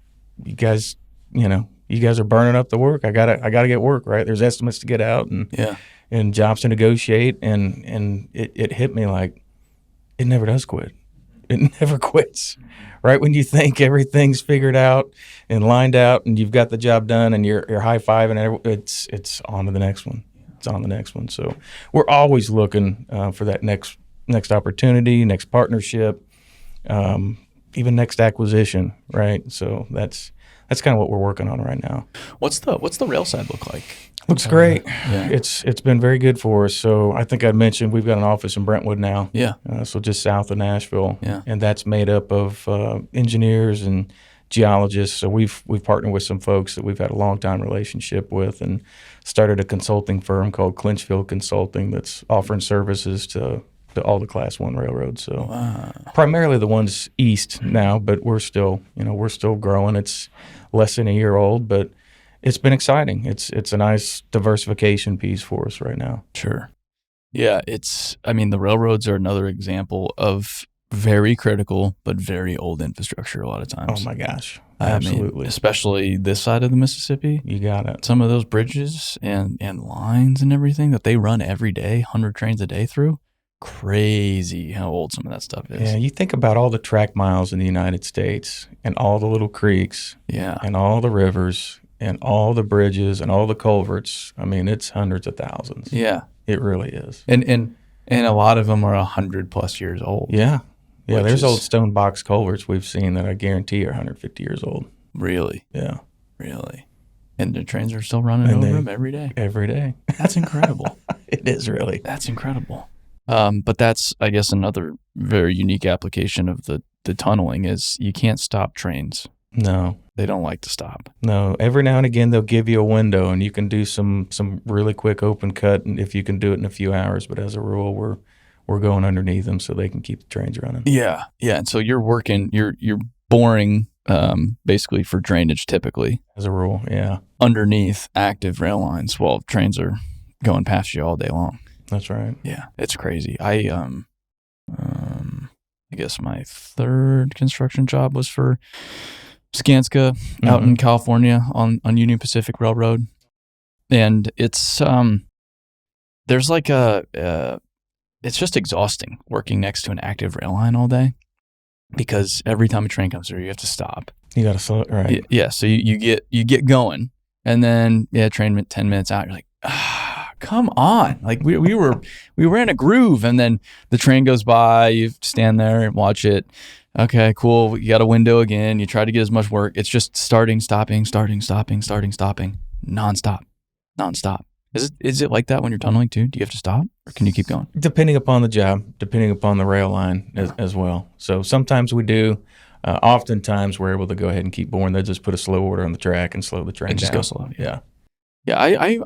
"You guys, you guys are burning up the work. I gotta get work, right? There's estimates to get out and jobs to negotiate." And it hit me like, it never does quit. It never quits. Right when you think everything's figured out and lined out and you've got the job done and you're high-fiving, it's on to the next one. It's on the next one. So we're always looking for that next opportunity, next partnership, even next acquisition, right? So that's kind of what we're working on right now. What's the rail side look like? Looks great. Yeah. It's been very good for us. So I think I mentioned we've got an office in Brentwood now. Yeah. So just south of Nashville. Yeah. And that's made up of engineers and geologists. So we've partnered with some folks that we've had a long time relationship with, and started a consulting firm called Clinchfield Consulting that's offering services to all the Class 1 railroads. So primarily the ones east now, but we're still growing. It's less than a year old, but it's been exciting. It's a nice diversification piece for us right now. Sure. Yeah, the railroads are another example of very critical but very old infrastructure a lot of times. Oh my gosh. Absolutely. Especially this side of the Mississippi. You got it. Some of those bridges and lines and everything that they run every day, 100 trains a day through. Crazy how old some of that stuff is. Yeah, you think about all the track miles in the United States and all the little creeks, and all the rivers and all the bridges and all the culverts. I mean, it's hundreds of thousands. Yeah, it really is. And a lot of them are 100+ years old. Yeah. There's old stone box culverts we've seen that I guarantee are 150 years old. Really? Yeah. Really. And the trains are still running over them every day. Every day. That's incredible. It is really. That's incredible. But that's, I guess, another very unique application of the tunneling is you can't stop trains. No. They don't like to stop. No. Every now and again, they'll give you a window and you can do some really quick open cut, and if you can do it in a few hours. But as a rule, we're going underneath them so they can keep the trains running. Yeah. Yeah. And so you're boring basically for drainage typically. As a rule, yeah. Underneath active rail lines while trains are going past you all day long. That's right. Yeah, it's crazy. I guess my third construction job was for Skanska out in California on Union Pacific Railroad, and it's there's like it's just exhausting working next to an active rail line all day, because every time a train comes through, you have to stop. You got to slow it, right? Yeah. So you get going, and then train 10 minutes out, you're like, come on. Like we were in a groove, and then the train goes by, you stand there and watch it. Okay, cool. You got a window again. You try to get as much work. It's just starting, stopping, starting, stopping, starting, stopping, nonstop. Is it like that when you're tunneling too? Do you have to stop, or can you keep going? Depending upon the job, depending upon the rail line as well. So sometimes we do. Oftentimes we're able to go ahead and keep boring. They just put a slow order on the track and slow the train down. Just go slow. Yeah. Yeah. I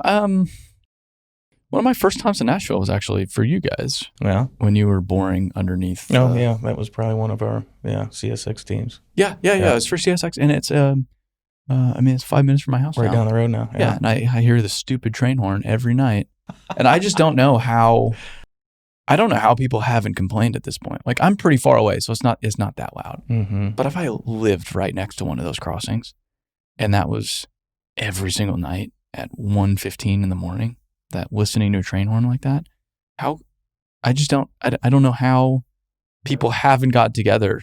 one of my first times in Nashville was actually for you guys. Yeah. When you were boring underneath. Yeah. That was probably one of our CSX teams. Yeah. It's for CSX, and it's it's 5 minutes from my house. Right down the road now. Yeah. And I hear the stupid train horn every night, and I just don't know how. I don't know how people haven't complained at this point. Like, I'm pretty far away, so it's not that loud. Mm-hmm. But if I lived right next to one of those crossings, and that was every single night at 1:15 in the morning, that listening to a train horn like that, I don't know how people haven't got together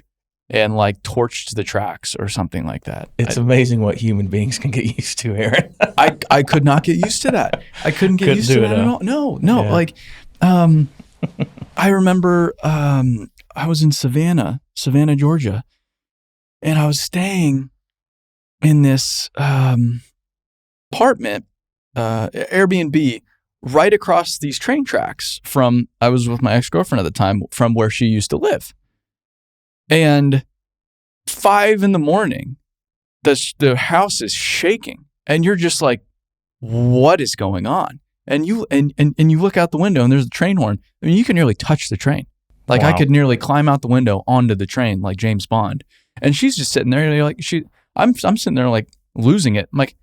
and like torched the tracks or something like that. It's amazing what human beings can get used to, Aaron. I could not get used to that. I couldn't get used to that at all. No. Yeah. Like, I remember I was in Savannah, Georgia, and I was staying in this apartment, Airbnb, right across these train tracks from, I was with my ex-girlfriend at the time, from where she used to live. And 5 a.m, the house is shaking, and you're just like, what is going on? And you look out the window, and there's a train horn. I mean, you can nearly touch the train. Like, wow. I could nearly climb out the window onto the train like James Bond. And she's just sitting there, and you're like, I'm sitting there like losing it. I'm like,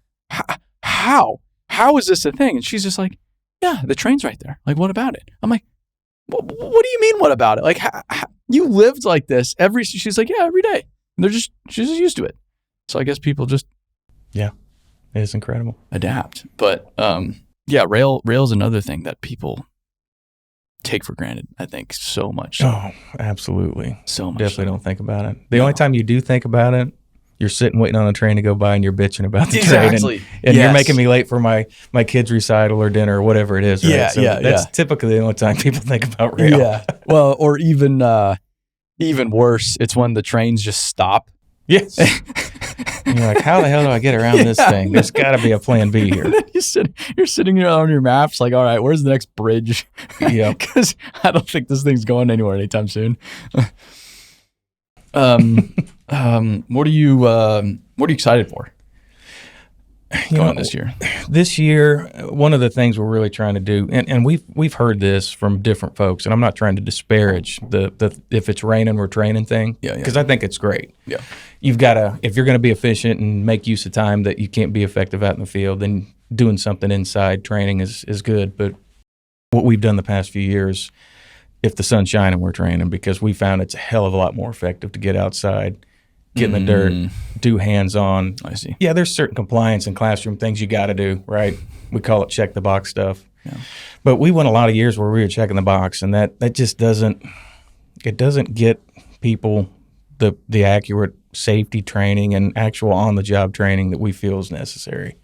how is this a thing? And she's just like, yeah, the train's right there. Like, what about it? I'm like, what do you mean, what about it? Like, you lived like this she's like, yeah, every day. And she's just used to it. So I guess people just, yeah, it is incredible. Adapt. But, yeah, rail is another thing that people take for granted, I think, so much. So. Oh, absolutely. So much. Definitely don't think about it. The only time you do think about it, you're sitting waiting on a train to go by and you're bitching about the train. And you're making me late for my kid's recital or dinner or whatever it is. Right? Yeah, so yeah. That's typically the only time people think about rail. Yeah. Well, or even worse, it's when the trains just stop. Yes. And you're like, how the hell do I get around this thing? There's got to be a plan B here. You're sitting there on your maps like, all right, where's the next bridge? Yeah. Because I don't think this thing's going anywhere anytime soon. What are you excited for this year? This year, one of the things we're really trying to do, and we've heard this from different folks, and I'm not trying to disparage the if it's raining, we're training thing, because I think it's great. Yeah. You've got to, if you're going to be efficient and make use of time that you can't be effective out in the field, then doing something inside training is good. But what we've done the past few years, if the sun's shining, we're training, because we found it's a hell of a lot more effective to get outside, get in the dirt, do hands-on. I see. Yeah, there's certain compliance and classroom things you got to do, right? We call it check the box stuff. Yeah. But we went a lot of years where we were checking the box, and that just doesn't get people the accurate safety training and actual on-the-job training that we feel is necessary.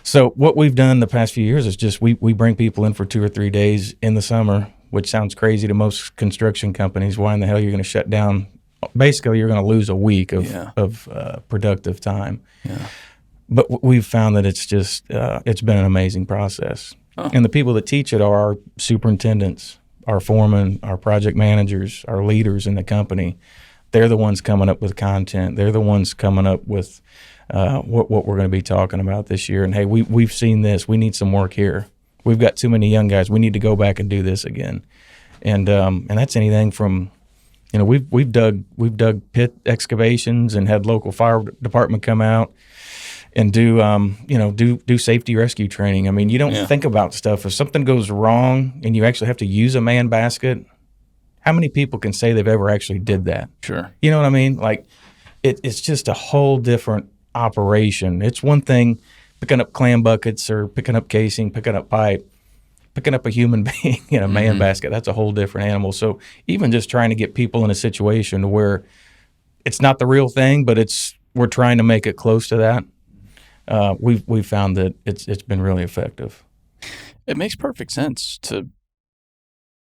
So what we've done the past few years is just we bring people in for 2 or 3 days in the summer, which sounds crazy to most construction companies. Why in the hell you're going to shut down? Basically, you're going to lose a week of productive time. Yeah. But we've found that it's just it's been an amazing process. Oh. And the people that teach it are our superintendents, our foremen, our project managers, our leaders in the company. They're the ones coming up with content. They're the ones coming up with what we're going to be talking about this year. And hey, we've seen this. We need some work here. We've got too many young guys. We need to go back and do this again. And that's anything from, we've dug pit excavations and had local fire department come out and do safety rescue training. I mean, you don't think about stuff. If something goes wrong and you actually have to use a man basket, how many people can say they've ever actually did that? Sure. You know what I mean? Like, it's just a whole different operation. It's one thing picking up clam buckets or picking up casing, picking up pipe, picking up a human being in a man basket. That's a whole different animal. So even just trying to get people in a situation where it's not the real thing, but we're trying to make it close to that. We've found that it's been really effective. It makes perfect sense to.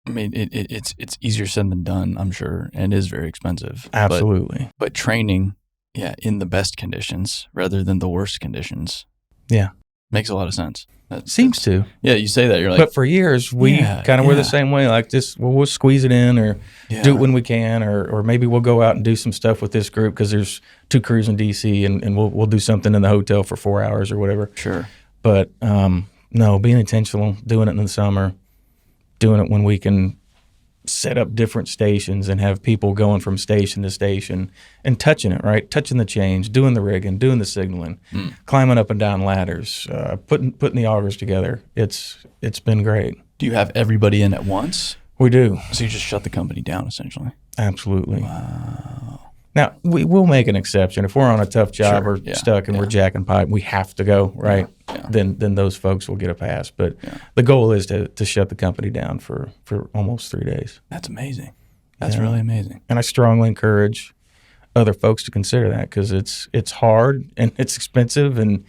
I mean, it's easier said than done, I'm sure, and is very expensive. Absolutely. But training, in the best conditions rather than the worst conditions. Yeah. Makes a lot of sense. Seems to. Yeah, you say that. You're like. But for years, we kind of were the same way. Like this, we'll squeeze it in or do it when we can, or maybe we'll go out and do some stuff with this group because there's 2 crews in D.C. and we'll do something in the hotel for 4 hours or whatever. Sure. But no, being intentional, doing it in the summer, doing it when we can set up different stations and have people going from station to station and touching it, right? Touching the chains, doing the rigging, doing the signaling, climbing up and down ladders, putting the augers together. It's been great. Do you have everybody in at once? We do. So you just shut the company down, essentially? Absolutely. Wow. Now, we'll make an exception. If we're on a tough job or stuck and we're jacking pipe, we have to go, right? Yeah. Then those folks will get a pass. But the goal is to shut the company down for almost 3 days. That's amazing. That's really amazing. And I strongly encourage other folks to consider that because it's hard and it's expensive and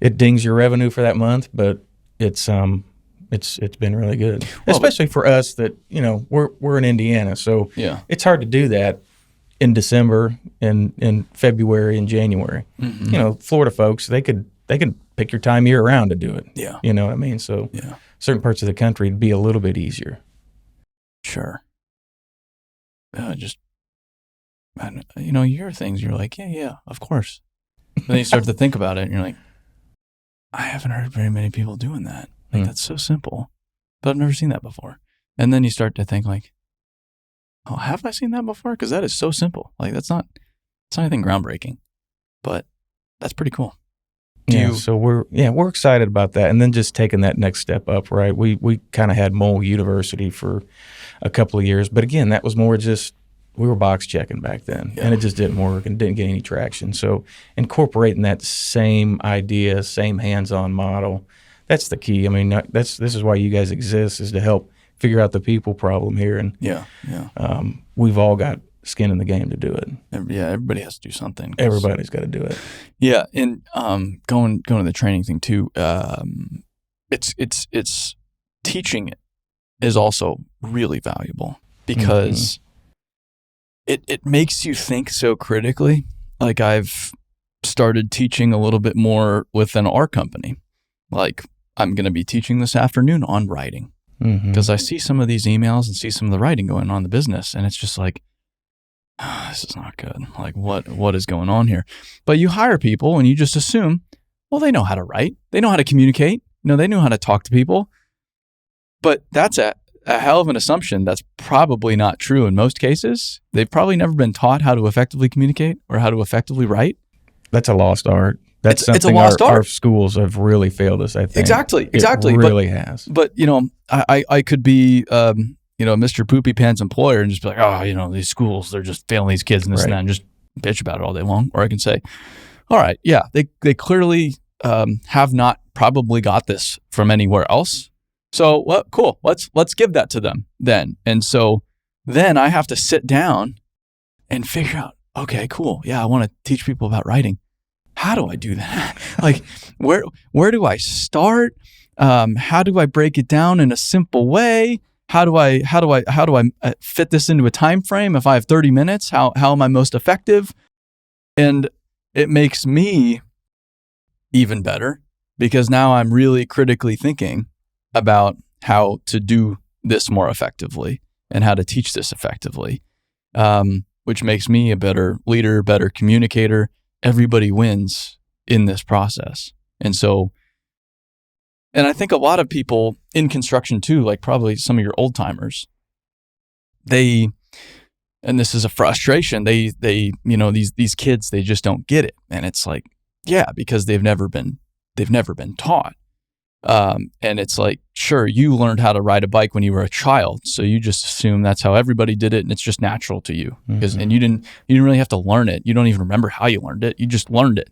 it dings your revenue for that month, but it's been really good, especially for us that we're in Indiana, so it's hard to do that in December and in February and January. Mm-hmm. Florida folks, they can pick your time year round to do it. Yeah. You know what I mean? So certain parts of the country it'd be a little bit easier. Sure. You hear things, you're like, yeah, of course. But then you start to think about it and you're like, I haven't heard very many people doing that. Like, that's so simple, but I've never seen that before. And then you start to think like, oh, have I seen that before? Because that is so simple. Like, it's not anything groundbreaking, but that's pretty cool. So we're excited about that, and then just taking that next step up. Right, we kind of had Mole University for a couple of years, but again, that was more just we were box checking back then, and it just didn't work and didn't get any traction. So incorporating that same idea, same hands-on model, that's the key. I mean, this is why you guys exist, is to help figure out the people problem here. And we've all got skin in the game to do it. Yeah, everybody has to do something. Everybody's got to do it. Yeah, and going to the training thing too. It's teaching it is also really valuable because it makes you think so critically. Like I've started teaching a little bit more within our company. Like I'm going to be teaching this afternoon on writing because I see some of these emails and see some of the writing going on in the business, and it's just like, this is not good. Like what is going on here? But you hire people and you just assume, well, they know how to write. They know how to communicate. They know how to talk to people. But that's a hell of an assumption. That's probably not true in most cases. They've probably never been taught how to effectively communicate or how to effectively write. That's a lost art. That's something our schools have really failed us, I think. Exactly. It really has. But, I could be, Mr. Poopy Pants employer and just be like, oh, these schools, they're just failing these kids and this and that, and just bitch about it all day long. Or I can say, all right, yeah, they clearly have not probably got this from anywhere else. So, well, cool. Let's give that to them then. And so then I have to sit down and figure out, okay, cool. Yeah, I want to teach people about writing. How do I do that? Like, where do I start? How do I break it down in a simple way? How do I fit this into a time frame? If I have 30 minutes, how am I most effective? And it makes me even better because now I'm really critically thinking about how to do this more effectively and how to teach this effectively, which makes me a better leader, better communicator. Everybody wins in this process. And I think a lot of people in construction too, like probably some of your old timers, and this is a frustration, they these kids, they just don't get it. And it's like, yeah, because they've never been taught. And it's like, sure, you learned how to ride a bike when you were a child, so you just assume that's how everybody did it, and it's just natural to you. And you didn't really have to learn it. You don't even remember how you learned it. You just learned it.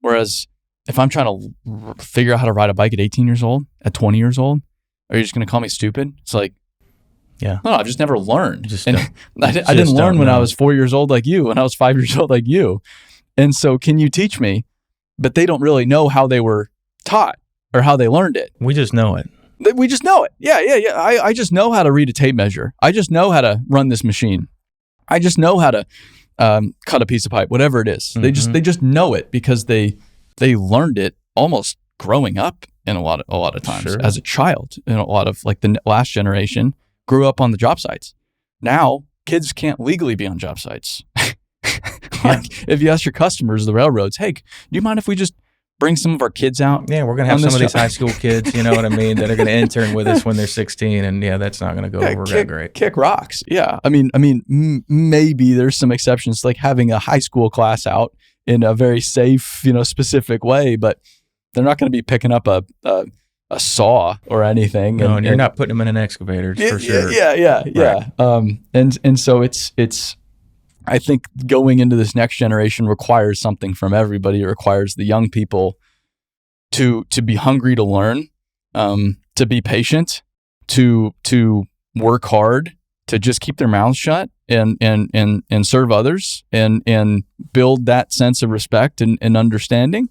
Whereas if I'm trying to figure out how to ride a bike at 18 years old, at 20 years old, are you just going to call me stupid? It's like, no, I've just never learned. I didn't learn when I was 4 years old like you, when I was 5 years old like you. And so can you teach me? But they don't really know how they were taught or how they learned it. We just know it. We just know it. Yeah. I just know how to read a tape measure. I just know how to run this machine. I just know how to cut a piece of pipe, whatever it is. They just know it because they learned it almost growing up in a lot of times as a child. And a lot of like the last generation grew up on the job sites. Now kids can't legally be on job sites. If you ask your customers, the railroads, hey, do you mind if we just bring some of our kids out? Yeah, we're going to have some of these high school kids, you know what I mean, that are going to intern with us when they're 16. And yeah, that's not going to go over that great. Kick rocks. Yeah. I mean, maybe there's some exceptions, like having a high school class out in a very safe, specific way, but they're not going to be picking up a saw or anything. No, and you're not putting them in an excavator for sure. Yeah. And so it's, I think going into this next generation requires something from everybody. It requires the young people to be hungry to learn, to be patient, to work hard, to just keep their mouths shut and serve others and build that sense of respect and understanding.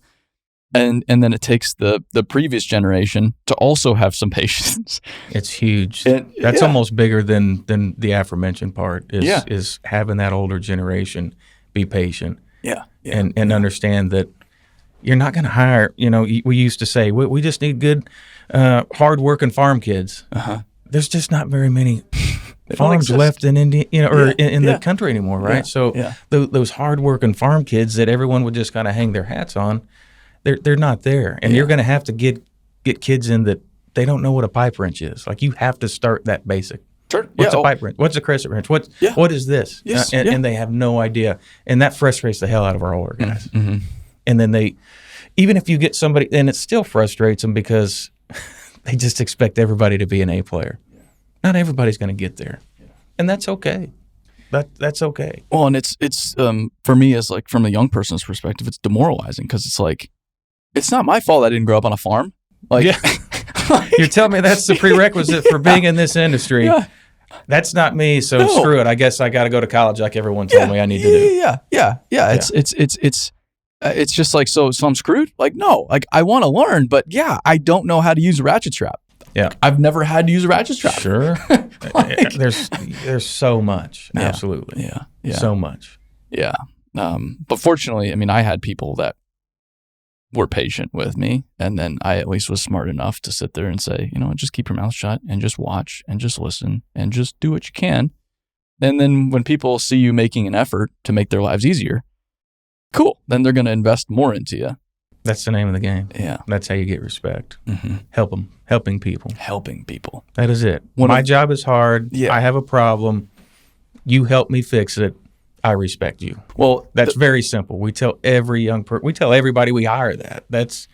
And then it takes the previous generation to also have some patience. It's huge. That's almost bigger than the aforementioned part is having that older generation be patient. And understand that you're not going to hire, we used to say, we just need good, hard-working farm kids. There's just not very many farms left in India, or in the country anymore, right? Those hard-working farm kids that everyone would just kind of hang their hats on, they're not there. And you're going to have to get kids in that they don't know what a pipe wrench is. Like, you have to start that basic. Sure. What's a pipe wrench? What's a crescent wrench? What is this? Yes. And they have no idea. And that frustrates the hell out of our older guys. And then even if you get somebody, and it still frustrates them because they just expect everybody to be an A player. Not everybody's going to get there. And that's okay. That's okay. Well, and it's for me, as like from a young person's perspective, it's demoralizing because it's like, it's not my fault I didn't grow up on a farm. Like, You're telling me that's the prerequisite for being in this industry. Yeah. That's not me, so No. screw it. I guess I got to go to college like everyone told me I need to do. Yeah. It's just like, so I'm screwed? Like, no, like I want to learn, but yeah, I don't know how to use a ratchet strap. Yeah. I've never had to use a ratchet strap. Sure. There's so much. Yeah. Absolutely. Yeah. So much. Yeah. But fortunately, I mean, I had people that were patient with me, and then I at least was smart enough to sit there and say, just keep your mouth shut and just watch and just listen and just do what you can. And then when people see you making an effort to make their lives easier, cool. Then they're going to invest more into you. That's the name of the game. Yeah. That's how you get respect. Mm-hmm. Helping people. Helping people. That is it. My job is hard. Yeah. I have a problem. You help me fix it. I respect you. Well, that's very simple. We tell every we tell everybody we hire that. That's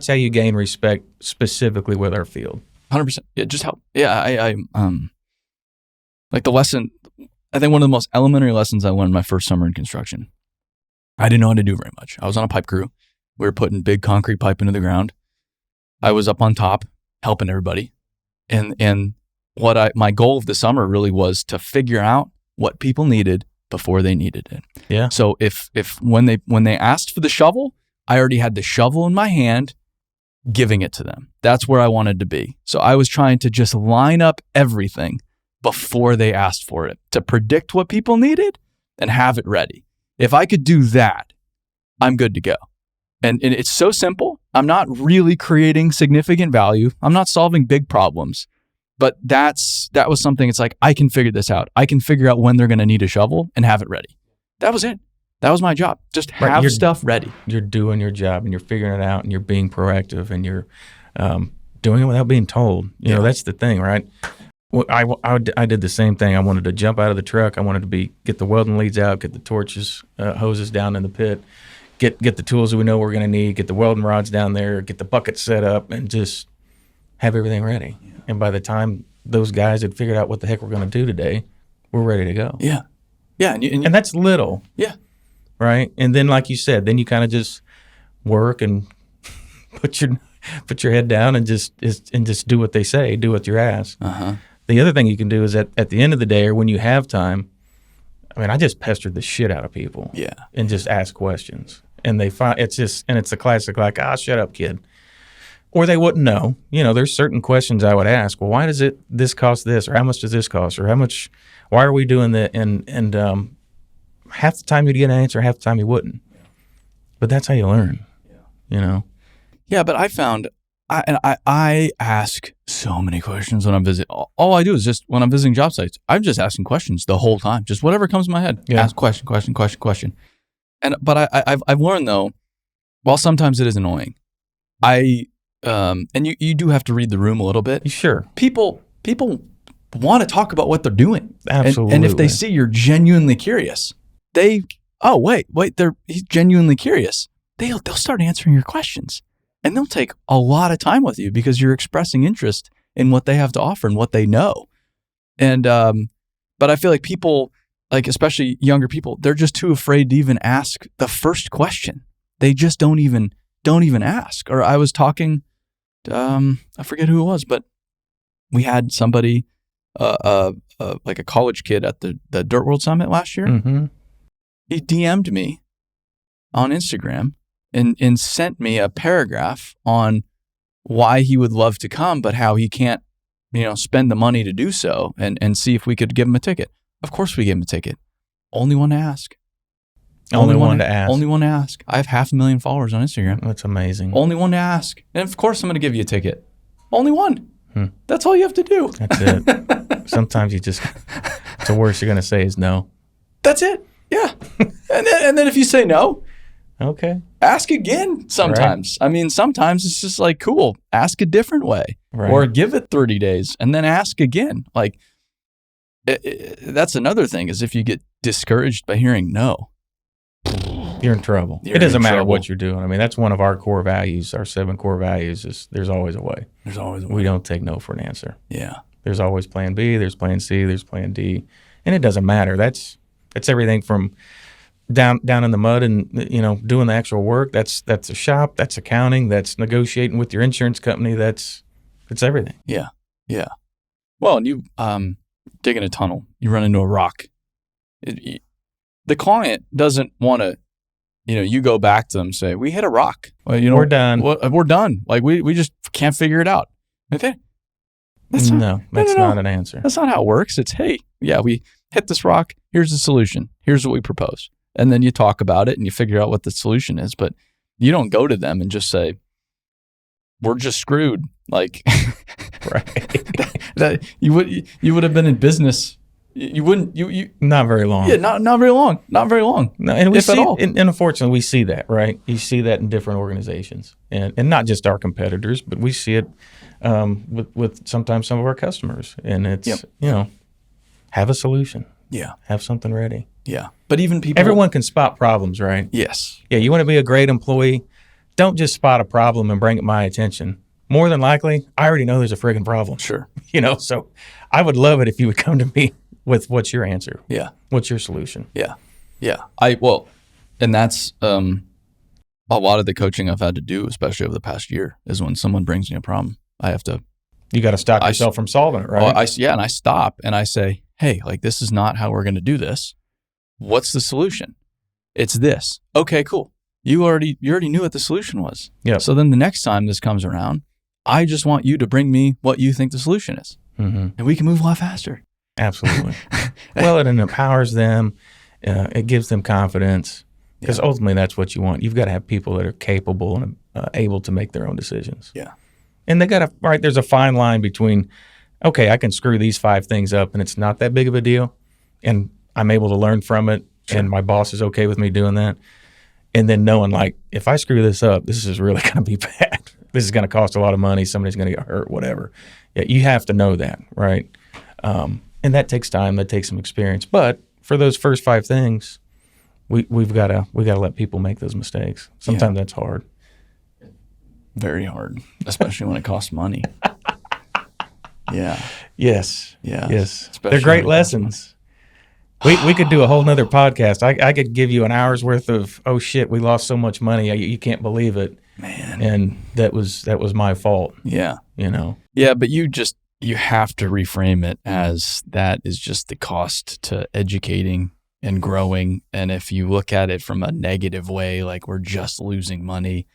how you gain respect specifically with our field. 100%. Yeah, just help. Yeah, I like the lesson. I think one of the most elementary lessons I learned my first summer in construction. I didn't know how to do very much. I was on a pipe crew. We were putting big concrete pipe into the ground. I was up on top helping everybody, and my goal of the summer really was to figure out what people needed before they needed it. Yeah. So if when they asked for the shovel, I already had the shovel in my hand, giving it to them. That's where I wanted to be. So I was trying to just line up everything before they asked for it to predict what people needed and have it ready. If I could do that, I'm good to go. And it's so simple. I'm not really creating significant value. I'm not solving big problems. But that was something, it's like, I can figure this out. I can figure out when they're going to need a shovel and have it ready. That was it. That was my job. Just have stuff ready. You're doing your job and you're figuring it out and you're being proactive and you're doing it without being told. You know, that's the thing, right? Well, I did the same thing. I wanted to jump out of the truck. I wanted to get the welding leads out, get the torches, hoses down in the pit, get the tools that we know we're going to need, get the welding rods down there, get the bucket set up, and just have everything ready. Yeah. And by the time those guys had figured out what the heck we're going to do today, we're ready to go. Yeah. Yeah. And that's little. Yeah. Right. And then, like you said, then you kind of just work and put your head down and just do what they say, do what you're asked. Uh-huh. The other thing you can do is at the end of the day or when you have time, I mean, I just pestered the shit out of people. Yeah. And just ask questions. And they find it's a classic, like, shut up, kid. Or they wouldn't know. You know, there's certain questions I would ask. Well, why does this cost this? Or how much does this cost? Or why are we doing that? And half the time you'd get an answer, half the time you wouldn't. But that's how you learn, you know? Yeah, but I found, I ask so many questions when I'm visiting. All I do is just, when I'm visiting job sites, I'm just asking questions the whole time. Just whatever comes to my head. Yeah. Ask question. But I've learned, though, while sometimes it is annoying, and you do have to read the room a little bit. Sure. People want to talk about what they're doing. Absolutely. And if they see you're genuinely curious, he's genuinely curious. They'll start answering your questions. And they'll take a lot of time with you because you're expressing interest in what they have to offer and what they know. And but I feel like people, like especially younger people, they're just too afraid to even ask the first question. They just don't even ask. Or I was talking, I forget who it was, but we had somebody, like a college kid at the Dirt World Summit last year. Mm-hmm. He DM'd me on Instagram and sent me a paragraph on why he would love to come, but how he can't, spend the money to do so, and see if we could give him a ticket. Of course we gave him a ticket. Only one to ask. Only one to ask. Only one to ask. I have 500,000 followers on Instagram. That's amazing. Only one to ask. And of course I'm going to give you a ticket. Only one. That's all you have to do. That's it. Sometimes it's the worst you're going to say is no. That's it. Yeah. and then if you say no, okay, ask again sometimes. Right. I mean, sometimes it's just like, cool, ask a different way. Right. Or give it 30 days and then ask again. Like, that's another thing, is if you get discouraged by hearing no, you're in trouble. It doesn't matter what you're doing. I mean, that's one of our core values. Our 7 core values is there's always a way. There's always a way. We don't take no for an answer. Yeah. There's always plan B, there's plan C, there's plan D. And it doesn't matter. That's everything from down in the mud and, doing the actual work. That's a shop, that's accounting, that's negotiating with your insurance company, that's It's everything. Yeah. Well, and you digging a tunnel, you run into a rock. The client doesn't want to, you go back to them and say, we hit a rock. Well, We're done. We're done. Like we just can't figure it out. That's not an answer. That's not how it works. It's, hey, yeah, we hit this rock. Here's the solution. Here's what we propose. And then you talk about it and you figure out what the solution is. But you don't go to them and just say, we're just screwed. Like, right. that you would have been in business. You wouldn't. You not very long. Yeah, not very long. Not very long. No, and if at all. And unfortunately, we see that, right? You see that in different organizations, and not just our competitors, but we see it with sometimes some of our customers. And it's have a solution. Yeah, have something ready. Yeah, but even people, everyone can spot problems, right? Yes. Yeah, you want to be a great employee. Don't just spot a problem and bring it my attention. More than likely, I already know there's a friggin' problem. Sure. So I would love it if you would come to me with what's your answer. Yeah. What's your solution? Yeah. And that's a lot of the coaching I've had to do, especially over the past year, is when someone brings me a problem, you got to stop yourself from solving it, right? And I stop and I say, hey, like, this is not how we're going to do this. What's the solution? It's this. Okay, cool. You already knew what the solution was. Yeah. So then the next time this comes around, I just want you to bring me what you think the solution is. Mm-hmm. And we can move a lot faster. Absolutely. Well, it empowers them. It gives them confidence, because ultimately that's what you want. You've got to have people that are capable and able to make their own decisions. Yeah. And there's a fine line between, okay, I can screw these 5 things up and it's not that big of a deal, and I'm able to learn from it, and my boss is okay with me doing that. And then knowing, like, if I screw this up, this is really going to be bad. This is going to cost a lot of money. Somebody's going to get hurt, whatever. Yeah, you have to know that, right? And that takes time. That takes some experience. But for those first 5 things, we've got to let people make those mistakes. Sometimes that's hard. Very hard, especially when it costs money. Yeah. Yes. Yeah. Yes. They're great lessons. We could do a whole nother podcast. I could give you an hour's worth of, oh shit, we lost so much money. You can't believe it. Man. And that was my fault. Yeah. Yeah, but you have to reframe it as that is just the cost to educating and growing. And if you look at it from a negative way, like we're just losing money,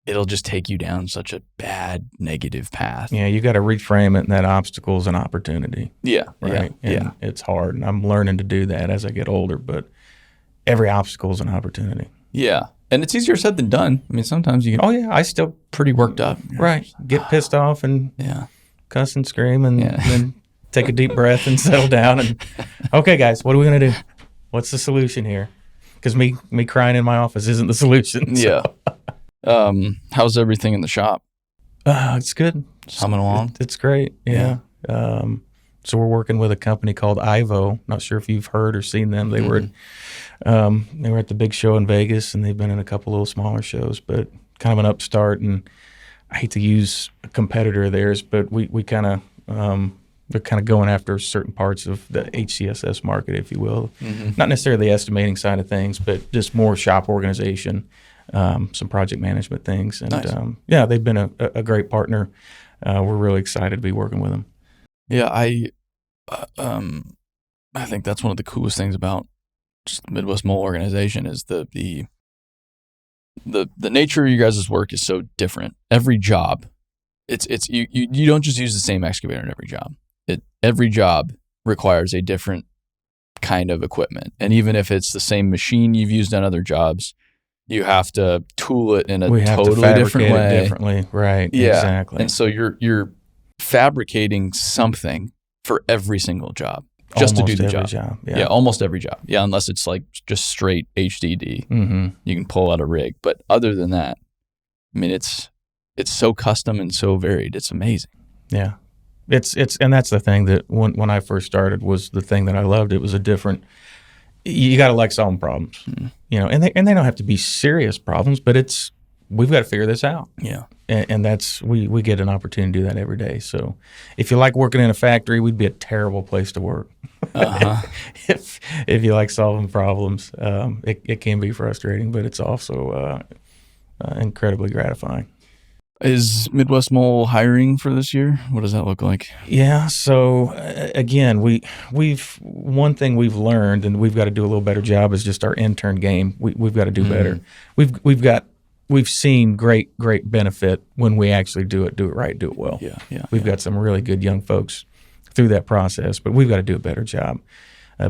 it'll just take you down such a bad negative path. Yeah, you got to reframe it, and that obstacle is an opportunity. Yeah, right. And it's hard, and I'm learning to do that as I get older. But every obstacle is an opportunity. Yeah, and it's easier said than done. I mean, sometimes you get. Oh yeah, I still pretty worked up. Right, get pissed off and cuss and scream, and then take a deep breath and settle down. And okay, guys, what are we gonna do? What's the solution here? Because me crying in my office isn't the solution. So. Yeah. How's everything in the shop? It's good. Humming along? It's great. Yeah. So we're working with a company called Ivo. Not sure if you've heard or seen them. They were at the big show in Vegas, and they've been in a couple little smaller shows, but kind of an upstart. And I hate to use a competitor of theirs, but we kind of they're kind of going after certain parts of the HCSS market, if you will. Mm-hmm. Not necessarily the estimating side of things, but just more shop organization. Some project management things. And nice. They've been a great partner. We're really excited to be working with them. Yeah, I think that's one of the coolest things about just the Midwest Mole organization is the nature of you guys' work is so different. Every job, it's you don't just use the same excavator in every job. Every job requires a different kind of equipment. And even if it's the same machine you've used on other jobs, you have to tool it in a totally different way. Differently, right? Yeah, exactly. And so you're fabricating something for every single job, just almost to do the every job. Yeah, almost every job. Yeah, unless it's like just straight HDD, mm-hmm. You can pull out a rig. But other than that, I mean, it's so custom and so varied. It's amazing. Yeah, it's and that's the thing that when I first started was the thing that I loved. It was a different. You got to like solving problems, and they don't have to be serious problems, but we've got to figure this out. Yeah, and that's we get an opportunity to do that every day. So if you like working in a factory, we'd be a terrible place to work. Uh-huh. if you like solving problems, it can be frustrating, but it's also incredibly gratifying. Is Midwest Mole hiring for this year? What does that look like? Yeah. So again, we've one thing we've learned, and we've got to do a little better job, is just our intern game. We've got to do better. We've seen great benefit when we actually do it right, do it well. We've got some really good young folks through that process, but we've got to do a better job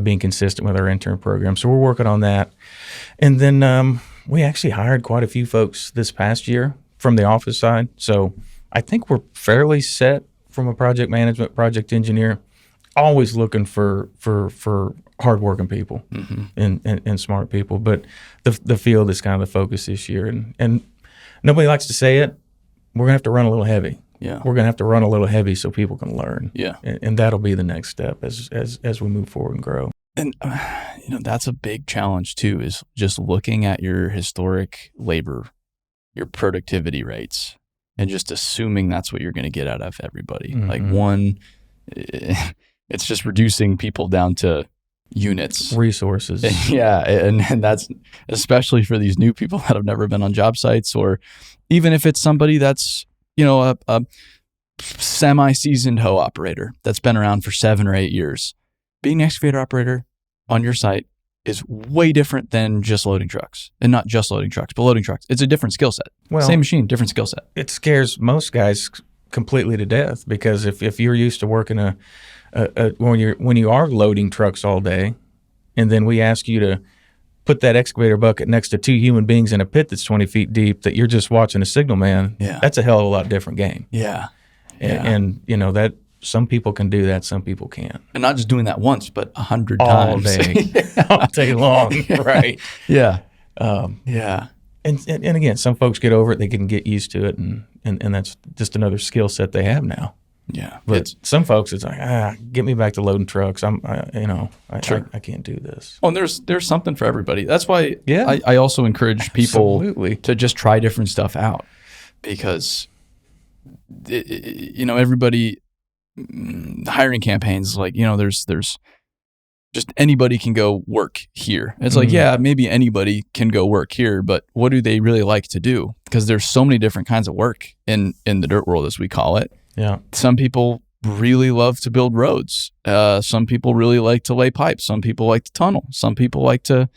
being consistent with our intern program. So we're working on that. And then we actually hired quite a few folks this past year from the office side. So I think we're fairly set from a project management, project engineer, always looking for hardworking people and smart people. But the field is kind of the focus this year. And nobody likes to say it. We're going to have to run a little heavy. Yeah. We're going to have to run a little heavy so people can learn. Yeah. And that'll be the next step as we move forward and grow. And, that's a big challenge too, is just looking at your historic labor, your productivity rates, and just assuming that's what you're going to get out of everybody. Like it's just reducing people down to units. Resources. Yeah. And that's especially for these new people that have never been on job sites, or even if it's somebody that's, a semi-seasoned hoe operator that's been around for 7 or 8 years. Being an excavator operator on your site is way different than just loading trucks, and not just loading trucks, but loading trucks. It's a different skill set. Well, same machine, different skill set. It scares most guys completely to death, because if you're used to working when you are loading trucks all day, and then we ask you to put that excavator bucket next to 2 human beings in a pit that's 20 feet deep that you're just watching a signal man, that's a hell of a lot different game. Yeah. And that some people can do that, some people can't. And not just doing that once, but 100 all times. Day. All day long. Right. Yeah. Yeah. And again, some folks get over it, they can get used to it, and that's just another skill set they have now. Yeah. But some folks, it's like, get me back to loading trucks. Sure. I can't do this. Oh, and there's something for everybody. That's why Yeah. I also encourage people Absolutely. to just try different stuff out, because everybody, hiring campaigns, like, there's just anybody can go work here. It's like, yeah, maybe anybody can go work here, but what do they really like to do? Because there's so many different kinds of work in the dirt world, as we call it. Yeah. Some people really love to build roads. Some people really like to lay pipes. Some people like to tunnel. Some people like to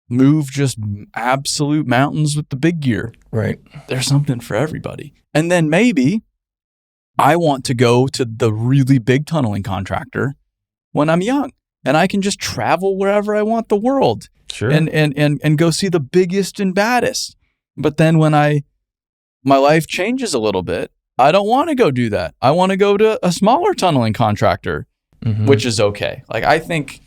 move just absolute mountains with the big gear. Right. There's something for everybody. And then maybe I want to go to the really big tunneling contractor when I'm young, and I can just travel wherever I want the world. Sure. And go see the biggest and baddest. But then when my life changes a little bit, I don't want to go do that. I want to go to a smaller tunneling contractor, which is okay. Like, I think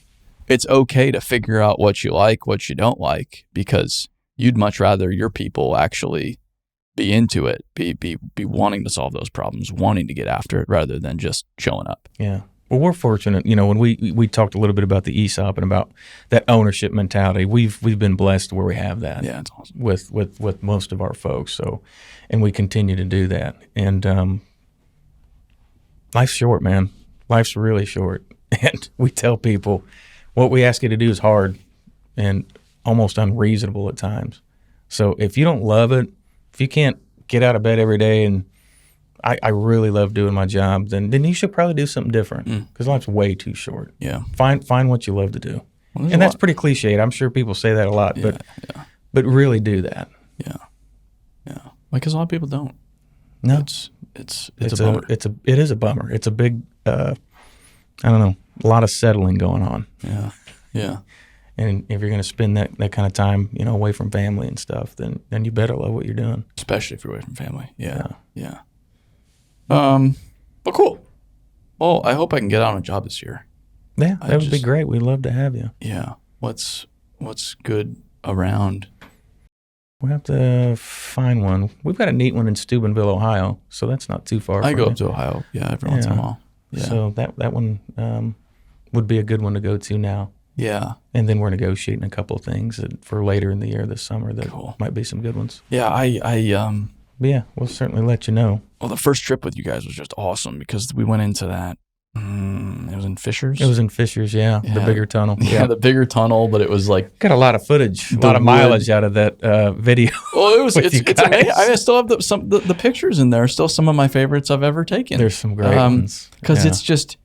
it's okay to figure out what you like, what you don't like, because you'd much rather your people actually be into it, be wanting to solve those problems, wanting to get after it, rather than just showing up. Yeah. Well, we're fortunate, when we talked a little bit about the ESOP and about that ownership mentality. We've been blessed where we have that. Yeah, it's awesome. With most of our folks. So, and we continue to do that. And life's short, man. Life's really short. And we tell people what we ask you to do is hard and almost unreasonable at times. So if you don't love it, if you can't get out of bed every day and I really love doing my job, then you should probably do something different, because life's way too short. Yeah. Find what you love to do. Well, and that's pretty cliched. I'm sure people say that a lot, but really do that. Yeah. Yeah. Because a lot of people don't. No. It's a bummer. It is a bummer. It's a big, I don't know, a lot of settling going on. Yeah. Yeah. And if you're going to spend that kind of time, away from family and stuff, then you better love what you're doing. Especially if you're away from family. Yeah. Yeah. But cool. Well, I hope I can get on a job this year. Yeah, that would be great. We'd love to have you. Yeah. What's good around? We'll have to find one. We've got a neat one in Steubenville, Ohio, so that's not too far. I go up to Ohio, every once in a while. Yeah. So that one would be a good one to go to now. Yeah. And then we're negotiating a couple of things for later in the year this summer that might be some good ones. Yeah, But yeah, we'll certainly let you know. Well, the first trip with you guys was just awesome, because we went into that It was in Fishers. It was in Fishers, yeah. The bigger tunnel. Yeah, the bigger tunnel, but it was like got a lot of footage, a lot of mileage out of that video. Well, it's amazing. I still have the pictures in there. Are still some of my favorites I've ever taken. There's some great ones because it's just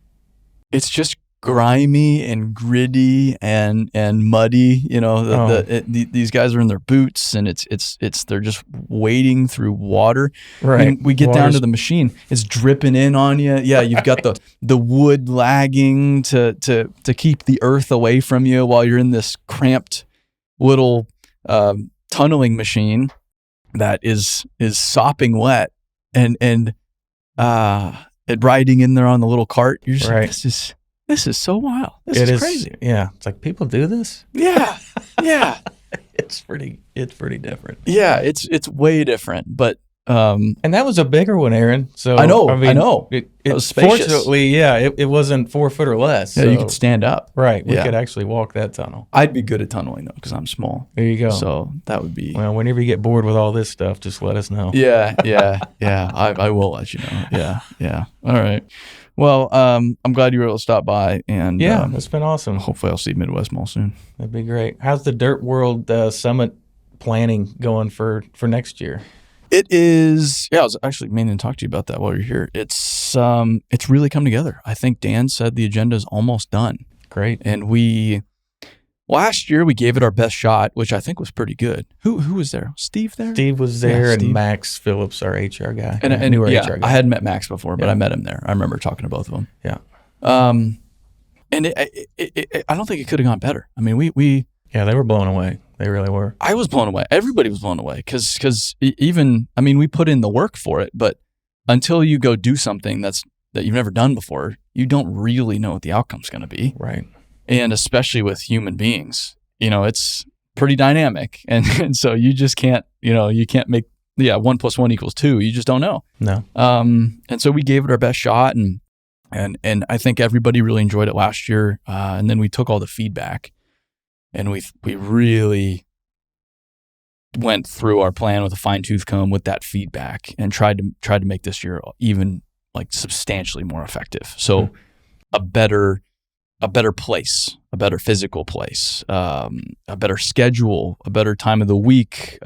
grimy and gritty and muddy. You know, these guys are in their boots, and they're just wading through water. Right. And we get down to the machine, it's dripping in on you. Yeah, you've got the wood lagging to keep the earth away from you while you're in this cramped little tunneling machine that is sopping wet and riding in there on the little cart. You're just like, this is so wild. This is crazy. Yeah. It's like, people do this? Yeah. Yeah. It's pretty different. Yeah, it's way different. But and that was a bigger one, Aaron. So I know. It was spacious. Fortunately, it wasn't 4 foot or less. Yeah, so. you could stand up. Right. We could actually walk that tunnel. I'd be good at tunneling though, because I'm small. There you go. So that would be. Well, whenever you get bored with all this stuff, just let us know. Yeah. I will let you know. Yeah. All right. Well, I'm glad you were able to stop by, and it's been awesome. Hopefully, I'll see Midwest Mall soon. That'd be great. How's the Dirt World Summit planning going for next year? It is. Yeah, I was actually meaning to talk to you about that while you're here. It's really come together. I think Dan said the agenda is almost done. Great. And last year we gave it our best shot, which I think was pretty good. Who was there? Steve there? Steve was there, and Max Phillips, our HR guy. And HR guy. I had met Max before, but I met him there. I remember talking to both of them. Yeah. And I don't think it could have gone better. I mean, we they were blown away. They really were. I was blown away. Everybody was blown away because even, I mean, we put in the work for it, but until you go do something that you've never done before, you don't really know what the outcome's going to be. Right. And especially with human beings, it's pretty dynamic. And so you just can't, you can't make, 1 + 1 = 2. You just don't know. No. And so we gave it our best shot, and I think everybody really enjoyed it last year. And then we took all the feedback, and we really went through our plan with a fine-tooth comb with that feedback and tried to make this year even like substantially more effective. So a better place, a better physical place, a better schedule, a better time of the week,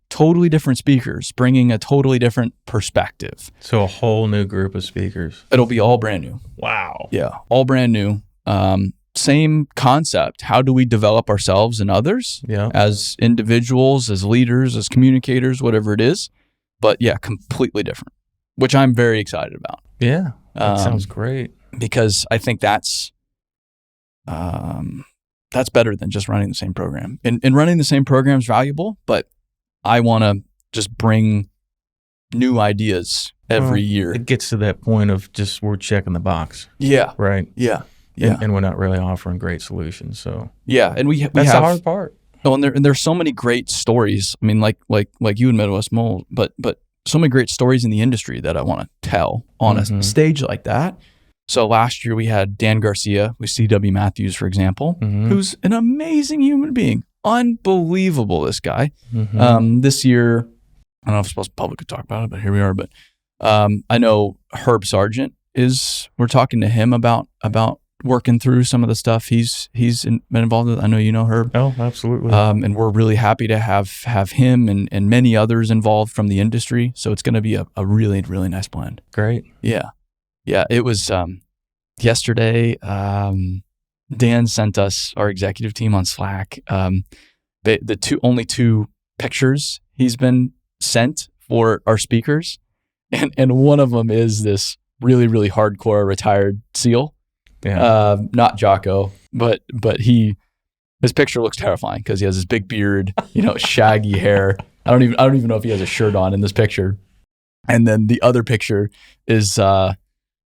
totally different speakers, bringing a totally different perspective. So a whole new group of speakers. It'll be all brand new. Wow. Yeah, all brand new. Same concept. How do we develop ourselves and others as individuals, as leaders, as communicators, whatever it is? But completely different, which I'm very excited about. Yeah, that sounds great. Because I think that's better than just running the same program. And running the same program is valuable, but I want to just bring new ideas every year. It gets to that point of just we're checking the box. Yeah. Right. Yeah. And we're not really offering great solutions. So and we that's have the hard part. Oh, and there's so many great stories. I mean, like you and Midwest Mole, but so many great stories in the industry that I want to tell on a stage like that. So last year we had Dan Garcia with CW Matthews, for example, who's an amazing human being. Unbelievable, this guy. This year, I don't know if I'm supposed to publicly talk about it, but here we are. But I know Herb Sargent we're talking to him about working through some of the stuff he's been involved with. I know you know Herb. Oh, absolutely. And we're really happy to have him and many others involved from the industry. So it's going to be a really, really nice blend. Great. Yeah. Yeah. It was yesterday. Dan sent us, our executive team, on Slack, the only 2 pictures he's been sent for our speakers. And one of them is this really, really hardcore retired SEAL. Yeah. Not Jocko, but his picture looks terrifying because he has this big beard, shaggy hair. I don't even know if he has a shirt on in this picture. And then the other picture is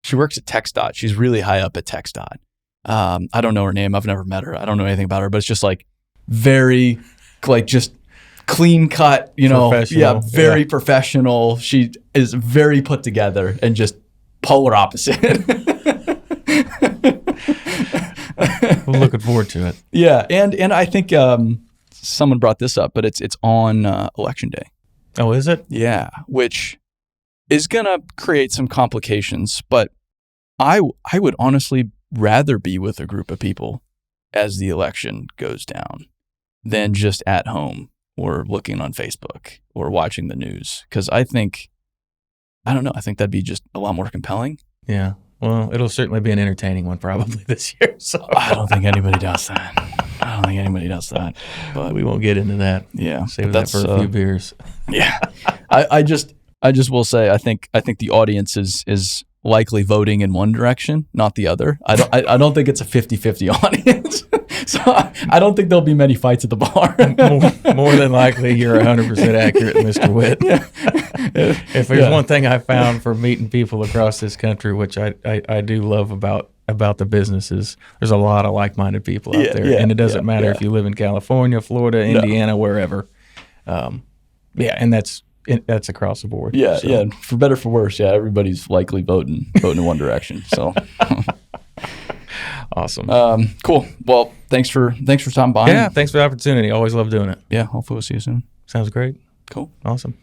she works at TxDOT. She's really high up at TxDOT. I don't know her name. I've never met her. I don't know anything about her, but it's just like very just clean cut, very professional. She is very put together and just polar opposite. We're looking forward to it. Yeah, and I think someone brought this up, but it's on Election Day. Oh, is it? Yeah, which is gonna create some complications, but I would honestly rather be with a group of people as the election goes down than just at home or looking on Facebook or watching the news. Because I think that'd be just a lot more compelling. Yeah. Well, it'll certainly be an entertaining one probably this year. So I don't think anybody does that. But we won't get into that. Yeah, Save that for a few beers. Yeah. I just will say I think the audience is likely voting in one direction, not the other. I don't think it's a 50-50 audience. So I don't think there'll be many fights at the bar. More than likely, you're 100% accurate, Mr. Witt. Yeah. If there's one thing I found from meeting people across this country, which I do love about the businesses, there's a lot of like-minded people out there, and it doesn't matter if you live in California, Florida, Indiana, wherever. And that's across the board. Yeah, so. yeah. For better, for worse, everybody's likely voting in one direction. So. Awesome. Cool. Well, thanks for stopping by. Yeah, thanks for the opportunity. Always love doing it. Yeah, hopefully we'll see you soon. Sounds great. Cool. Awesome.